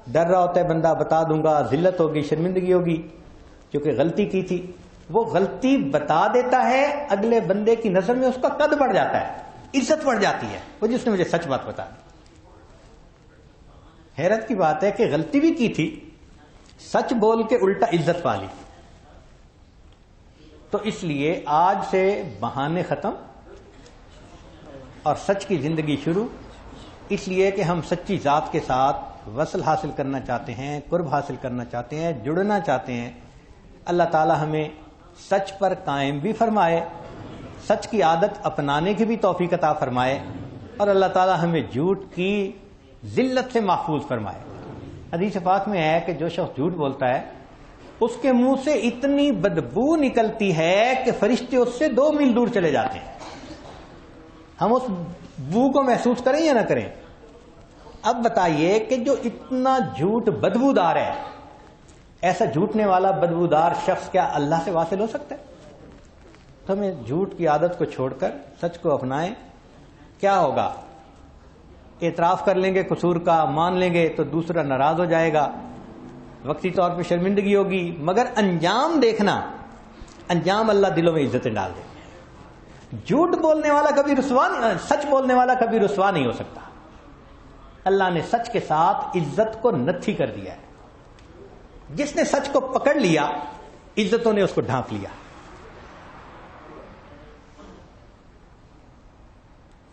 ڈر رہا ہوتا ہے بندہ، بتا دوں گا، ذلت ہوگی، شرمندگی ہوگی، کیونکہ غلطی کی تھی. وہ غلطی بتا دیتا ہے، اگلے بندے کی نظر میں اس کا قد بڑھ جاتا ہے، عزت بڑھ جاتی ہے، وہ جس نے مجھے سچ بات بتا دی. حیرت کی بات ہے کہ غلطی بھی کی تھی، سچ بول کے الٹا عزت پا لی. تو اس لیے آج سے بہانے ختم اور سچ کی زندگی شروع. اس لیے کہ ہم سچی ذات کے ساتھ وصل حاصل کرنا چاہتے ہیں، قرب حاصل کرنا چاہتے ہیں، جڑنا چاہتے ہیں. اللہ تعالی ہمیں سچ پر قائم بھی فرمائے، سچ کی عادت اپنانے کی بھی توفیق عطا فرمائے، اور اللہ تعالی ہمیں جھوٹ کی ذلت سے محفوظ فرمائے. حدیث پاک میں ہے کہ جو شخص جھوٹ بولتا ہے اس کے منہ سے اتنی بدبو نکلتی ہے کہ فرشتے اس سے 2 میل دور چلے جاتے ہیں. ہم اس بو کو محسوس کریں یا نہ کریں؟ اب بتائیے کہ جو اتنا جھوٹ بدبودار ہے، ایسا جھوٹنے والا بدبودار شخص کیا اللہ سے واصل ہو سکتا ہے؟ تو ہمیں جھوٹ کی عادت کو چھوڑ کر سچ کو اپنائیں. کیا ہوگا؟ اعتراف کر لیں گے قصور کا، مان لیں گے تو دوسرا ناراض ہو جائے گا، وقتی طور پہ شرمندگی ہوگی، مگر انجام دیکھنا، انجام اللہ دلوں میں عزتیں ڈال دے. جھوٹ بولنے والا کبھی رسوا نہیں، سچ بولنے والا کبھی رسوا نہیں ہو سکتا. اللہ نے سچ کے ساتھ عزت کو نتھی کر دیا ہے. جس نے سچ کو پکڑ لیا، عزتوں نے اس کو ڈھانپ لیا.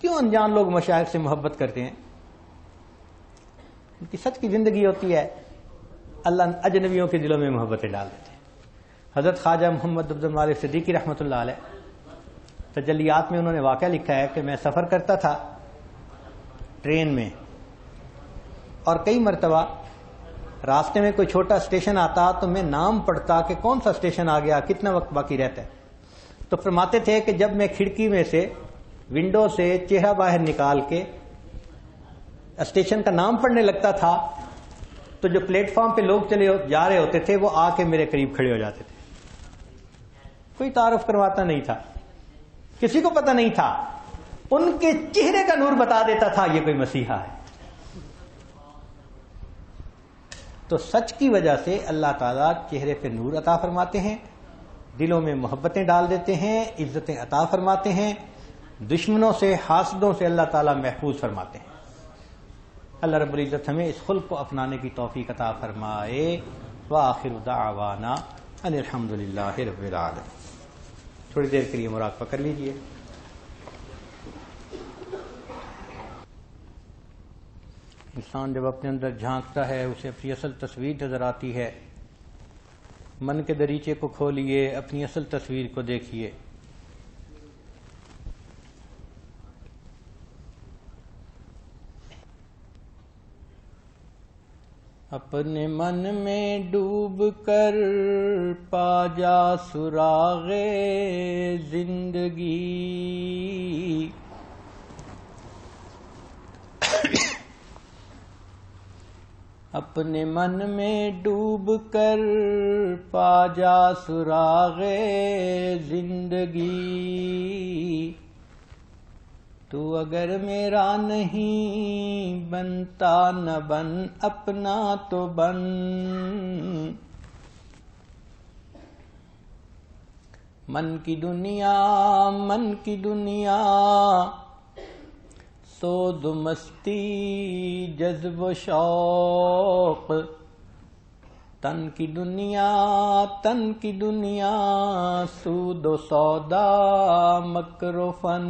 کیوں انجان لوگ مشائخ سے محبت کرتے ہیں؟ ان کی سچ کی زندگی ہوتی ہے. اللہ اجنبیوں کے دلوں میں محبتیں ڈال دیتے ہیں۔ حضرت خواجہ محمد عبد المالک صدیقی رحمۃ اللہ علیہ تجلیات میں انہوں نے واقعہ لکھا ہے کہ میں سفر کرتا تھا ٹرین میں، اور کئی مرتبہ راستے میں کوئی چھوٹا اسٹیشن آتا تو میں نام پڑھتا کہ کون سا اسٹیشن آ گیا، کتنا وقت باقی رہتا ہے۔ تو فرماتے تھے کہ جب میں کھڑکی میں سے ونڈو سے چہرہ باہر نکال کے اسٹیشن کا نام پڑھنے لگتا تھا تو جو پلیٹ فارم پہ لوگ چلے جا رہے ہوتے تھے وہ آ کے میرے قریب کھڑے ہو جاتے تھے۔ کوئی تعارف کرواتا نہیں تھا، کسی کو پتہ نہیں تھا، ان کے چہرے کا نور بتا دیتا تھا یہ کوئی مسیحا ہے۔ تو سچ کی وجہ سے اللہ تعالیٰ چہرے پہ نور عطا فرماتے ہیں، دلوں میں محبتیں ڈال دیتے ہیں، عزتیں عطا فرماتے ہیں، دشمنوں سے حاسدوں سے اللہ تعالیٰ محفوظ فرماتے ہیں۔ اللہ رب العزت ہمیں اس خلق کو اپنانے کی توفیق عطا فرمائے۔ وآخر دعوانا ان الحمد للہ رب العالمین۔ تھوڑی دیر کے لیے مراقبہ کر لیجئے۔ انسان جب اپنے اندر جھانکتا ہے اسے اپنی اصل تصویر نظر آتی ہے۔ من کے دریچے کو کھولیے، اپنی اصل تصویر کو دیکھیے۔ اپنے من میں ڈوب کر پا جا سراغ زندگی، اپنے من میں ڈوب کر پا جا سراغ زندگی، تو اگر میرا نہیں بنتا نہ بن، اپنا تو بن۔ من کی دنیا، من کی دنیا، سود و مستی جذب و شوق، تن کی دنیا، تن کی دنیا، سود و سودا مکر و فن۔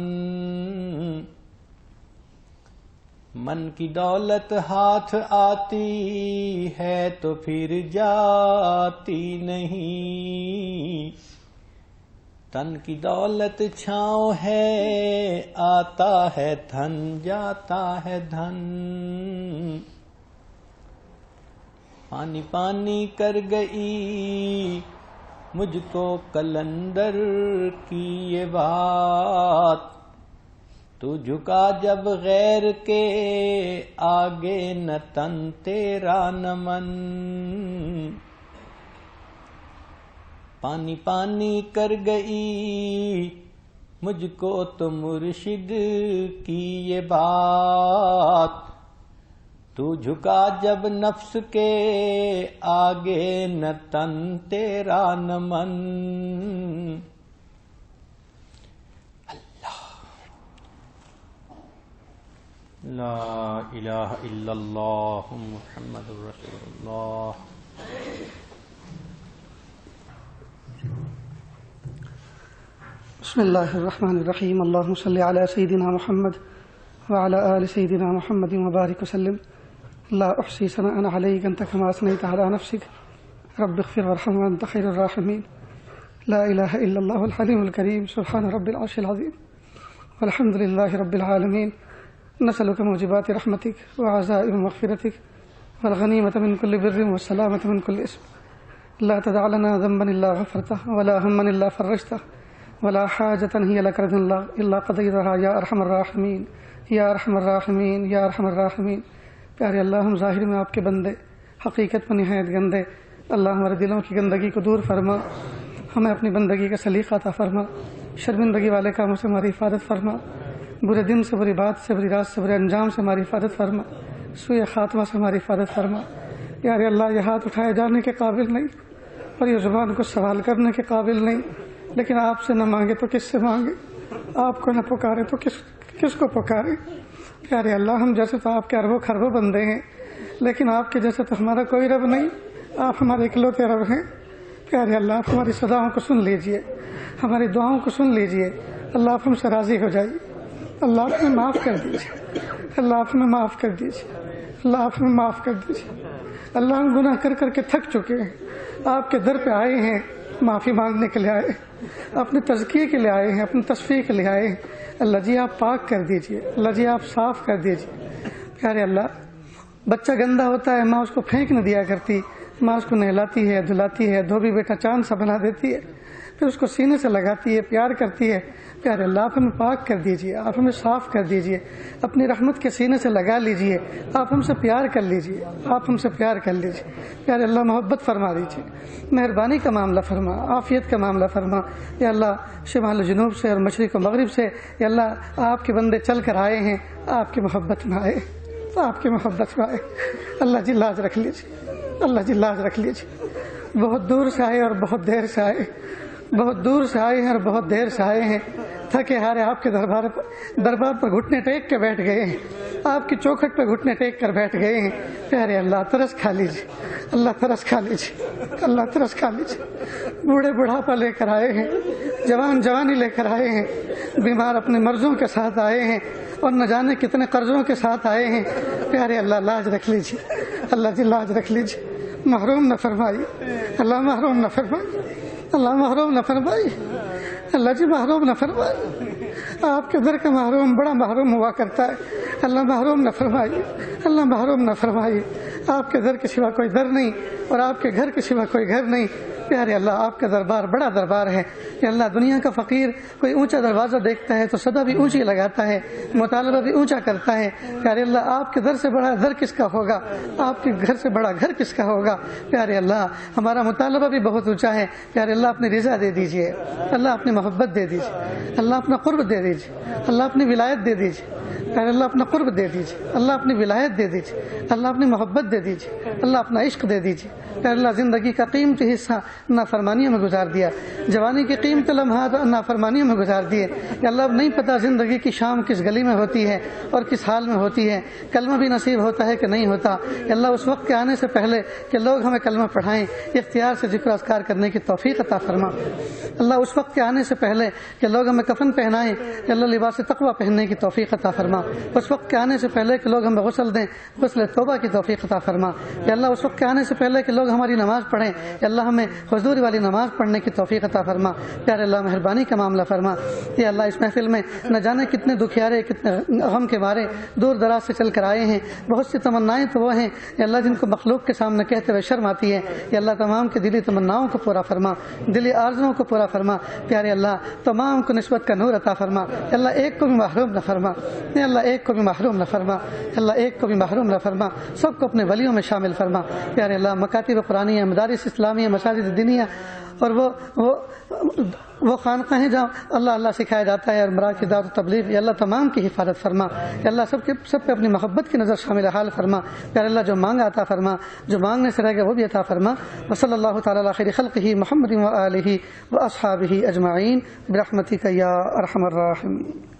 من کی دولت ہاتھ آتی ہے تو پھر جاتی نہیں، تن کی دولت چھاؤں ہے، آتا ہے دھن، جاتا ہے دھن۔ پانی پانی کر گئی مجھ کو قلندر کی یہ بات، تو جھکا جب غیر کے آگے نہ تن تیرا نہ من۔ پانی پانی کر گئی مجھ کو تو مرشد کی یہ بات، تو جھکا جب نفس کے آگے نہ تن تیرا نہ من۔ اللہ، لا الہ الا اللہ محمد رسول اللہ۔ بسم اللہ الرحمن الرحیم، اللہم صلی علی سیدنا محمد وعلی آل سیدنا محمد وبارک وسلم۔ لا احصی ثناء علیک انت کما اثنیت علی نفسک رب اغفر وارحم وانت خیر الراحمین۔ لا الہ الا اللہ الحلیم الکریم، سبحان رب العرش العظیم، والحمد للہ رب العالمین۔ نسألک موجبات رحمتک وعزائم مغفرتک والغنیمۃ من کل بر والسلامۃ من کل اسم۔ لا تدع لنا ذنبا الا غفرته ولا ہما الا فرجته ولا حاجة هي لك رضا الا قضيتها یا ارحم الراحمین یا ارحم الراحمین یا ارحم الراحمین۔ پیارے اللہ، ہم ظاہر میں آپ کے بندے، حقیقت میں نہایت گندے۔ اللہ ہمارے دلوں کی گندگی کو دور فرما، ہمیں اپنی بندگی کا سلیقہ عطا فرما، شرمندگی والے کاموں سے ہماری حفاظت فرما، برے دن سے، بری بات سے، بری رات سے، برے انجام سے ہماری حفاظت فرما، سوء خاتمہ سے ہماری حفاظت فرما۔ پیارے اللہ، یہ ہاتھ اٹھائے جانے کے قابل نہیں اور یہ زبان کو سوال کرنے کے قابل نہیں، لیکن آپ سے نہ مانگے تو کس سے مانگے، آپ کو نہ پکارے تو کس کو پکارے۔ پیارے اللہ، ہم جیسے تو آپ کے اربوں خربوں بندے ہیں، لیکن آپ کے جیسے تو ہمارا کوئی رب نہیں، آپ ہمارے اکلوتے رب ہیں۔ پیارے اللہ، آپ ہماری صداؤں کو سن لیجئے، ہماری دعاؤں کو سن لیجئے۔ اللہ، آپ ہم سے راضی ہو جائیے، اللہ آپ ہمیں معاف کر دیجئے، اللہ آپ ہمیں معاف کر دیجئے، اللہ آپ ہمیں معاف کر دیجئے۔ اللہ ہم گناہ کر کر کے تھک چکے ہیں، آپ کے در پہ آئے ہیں، معافی مانگنے کے لیے آئے ہیں، اپنے تزکیے کے لیے آئے ہیں، اپنے تصفیے کے لیے آئے ہیں۔ اللہ جی آپ پاک کر دیجئے، اللہ جی آپ صاف کر دیجئے۔ پیارے اللہ، بچہ گندا ہوتا ہے، ماں اس کو پھینک نہ دیا کرتی، ماں اس کو نہلاتی ہے، دھلاتی ہے، دھوبی بیٹا چاند سا بنا دیتی ہے، پھر اس کو سینے سے لگاتی ہے، پیار کرتی ہے۔ پیارے اللہ آپ ہمیں پاک کر دیجئے، آپ ہمیں صاف کر دیجئے، اپنی رحمت کے سینے سے لگا لیجئے، آپ ہم سے پیار کر لیجئے، آپ ہم سے پیار کر لیجئے۔ پیارے اللہ محبت فرما دیجئے، مہربانی کا معاملہ فرما، عافیت کا معاملہ فرما۔ یا اللہ شمال و جنوب سے اور مشرق و مغرب سے یا اللہ آپ کے بندے چل کر آئے ہیں، آپ کی محبت میں آئے، آپ کی محبت میں آئے۔ اللہ جی لاج رکھ لیجئے، اللہ جی لاج رکھ لیجئے۔ بہت دور سے آئے اور بہت دیر سے آئے، بہت دور سے آئے ہیں اور بہت دیر سے آئے ہیں، تھکے ہارے آپ کے دربار پر گھٹنے ٹیک کے بیٹھ گئے ہیں، آپ کی چوکھٹ پہ گھٹنے ٹیک کر بیٹھ گئے ہیں۔ پیارے اللہ ترس کھا لیجیے، اللہ ترس کھا لیجیے، اللہ ترس کھا لیجیے۔ بوڑھے بڑھاپا لے کر آئے ہیں، جوان جوانی لے کر آئے ہیں، بیمار اپنے مرضوں کے ساتھ آئے ہیں اور نہ جانے کتنے قرضوں کے ساتھ آئے ہیں۔ پیارے اللہ لاج رکھ لیجیے، اللہ جی لاج رکھ لیجیے، محروم نہ فرمائیے، اللہ محروم نہ فرمائیے، اللہ محروم نہ فرمائیے، اللہ جی محروم نہ فرمائیے۔ آپ کے در کا محروم بڑا محروم ہوا کرتا ہے، اللہ محروم نہ فرمائیے، اللہ محروم نہ فرمائیے۔ آپ کے در کے سوا کوئی در نہیں اور آپ کے گھر کے سوا کوئی گھر نہیں۔ پیارے اللہ آپ کا دربار بڑا دربار ہے کہ اللہ دنیا کا فقیر کوئی اونچا دروازہ دیکھتا ہے تو صدا بھی اونچی لگاتا ہے، مطالبہ بھی اونچا کرتا ہے۔ پیارے اللہ آپ کے در سے بڑا در کس کا ہوگا، آپ کے گھر سے بڑا گھر کس کا ہوگا۔ پیارے اللہ ہمارا مطالبہ بھی بہت اونچا ہے۔ پیارے اللہ اپنی رضا دے دیجئے، اللہ اپنی محبت دے دیجئے، اللہ اپنا قرب دے دیجئے، اللہ اپنی ولایت دے دیجئے۔ پیارے اللہ اپنا قرب دے دیجئے، اللہ اپنی ولایت دے دیجئے، اللہ اپنی محبت دے دیجئے، اللہ اپنا عشق دے دیجئے۔ پیارے اللہ زندگی کا قیمتی حصہ نافرمانیوں میں گزار دیا، جوانی کے قیمتی لمحات نافرمانیوں میں گزار دیے۔ کہ اللہ اب نہیں پتہ زندگی کی شام کس گلی میں ہوتی ہے اور کس حال میں ہوتی ہے، کلمہ بھی نصیب ہوتا ہے کہ نہیں ہوتا۔ اللہ اس وقت کے آنے سے پہلے کہ لوگ ہمیں کلمہ پڑھائیں، اختیار سے ذکر اذکار کرنے کی توفیق عطا فرما۔ اللہ اس وقت کے آنے سے پہلے کہ لوگ ہمیں کفن پہنائیں، اللہ لباس تقویٰ پہننے کی توفیق عطا فرما۔ اس وقت کے آنے سے پہلے کہ لوگ ہمیں غسل دیں، غسل توبہ کی توفیق عطا فرما۔ یا اللہ اس وقت کے آنے سے پہلے کہ لوگ ہماری نماز پڑھیں، یا اللہ ہمیں حضور والی نماز پڑھنے کی توفیق عطا فرما۔ پیارے اللہ مہربانی کا معاملہ فرما۔ یا اللہ اس محفل میں نہ جانے کتنے دکھیارے، کتنے غم کے مارے دور دراز سے چل کر آئے ہیں، بہت سی تمنائیں تو وہ ہیں یا اللہ جن کو مخلوق کے سامنے کہتے ہوئے شرم آتی ہے۔ یا اللہ تمام کے دلی تمناؤں کو پورا فرما، دلی آرزوؤں کو پورا فرما۔ پیارے اللہ تمام کو نسبت کا نور عطا فرما۔ یا اللہ ایک کو بھی محروم نہ فرما، یا اللہ ایک کو بھی محروم نہ فرما، اللہ ایک کو بھی محروم نہ فرما، سب کو اپنے ولیوں میں شامل فرما۔ پیارے اللہ مکاتب قرآنیہ، مدارس اسلامیہ، مساجد دینیہ اور وہ خانقاہیں جہاں اللہ اللہ سکھایا جاتا ہے اور مراکزات و تبلیغ، یا اللہ تمام کی حفاظت فرما۔ یا اللہ سب پہ اپنی محبت کی نظر شامل حال فرما۔ پیارے اللہ جو مانگا عطا فرما، جو مانگنے سے رہ گیا وہ بھی عطا فرما۔ وصلی اللہ تعالی علی خیر خلقہ محمد و آلہ و اصحابہ اجمعین برحمتک یا ارحم الراحمین۔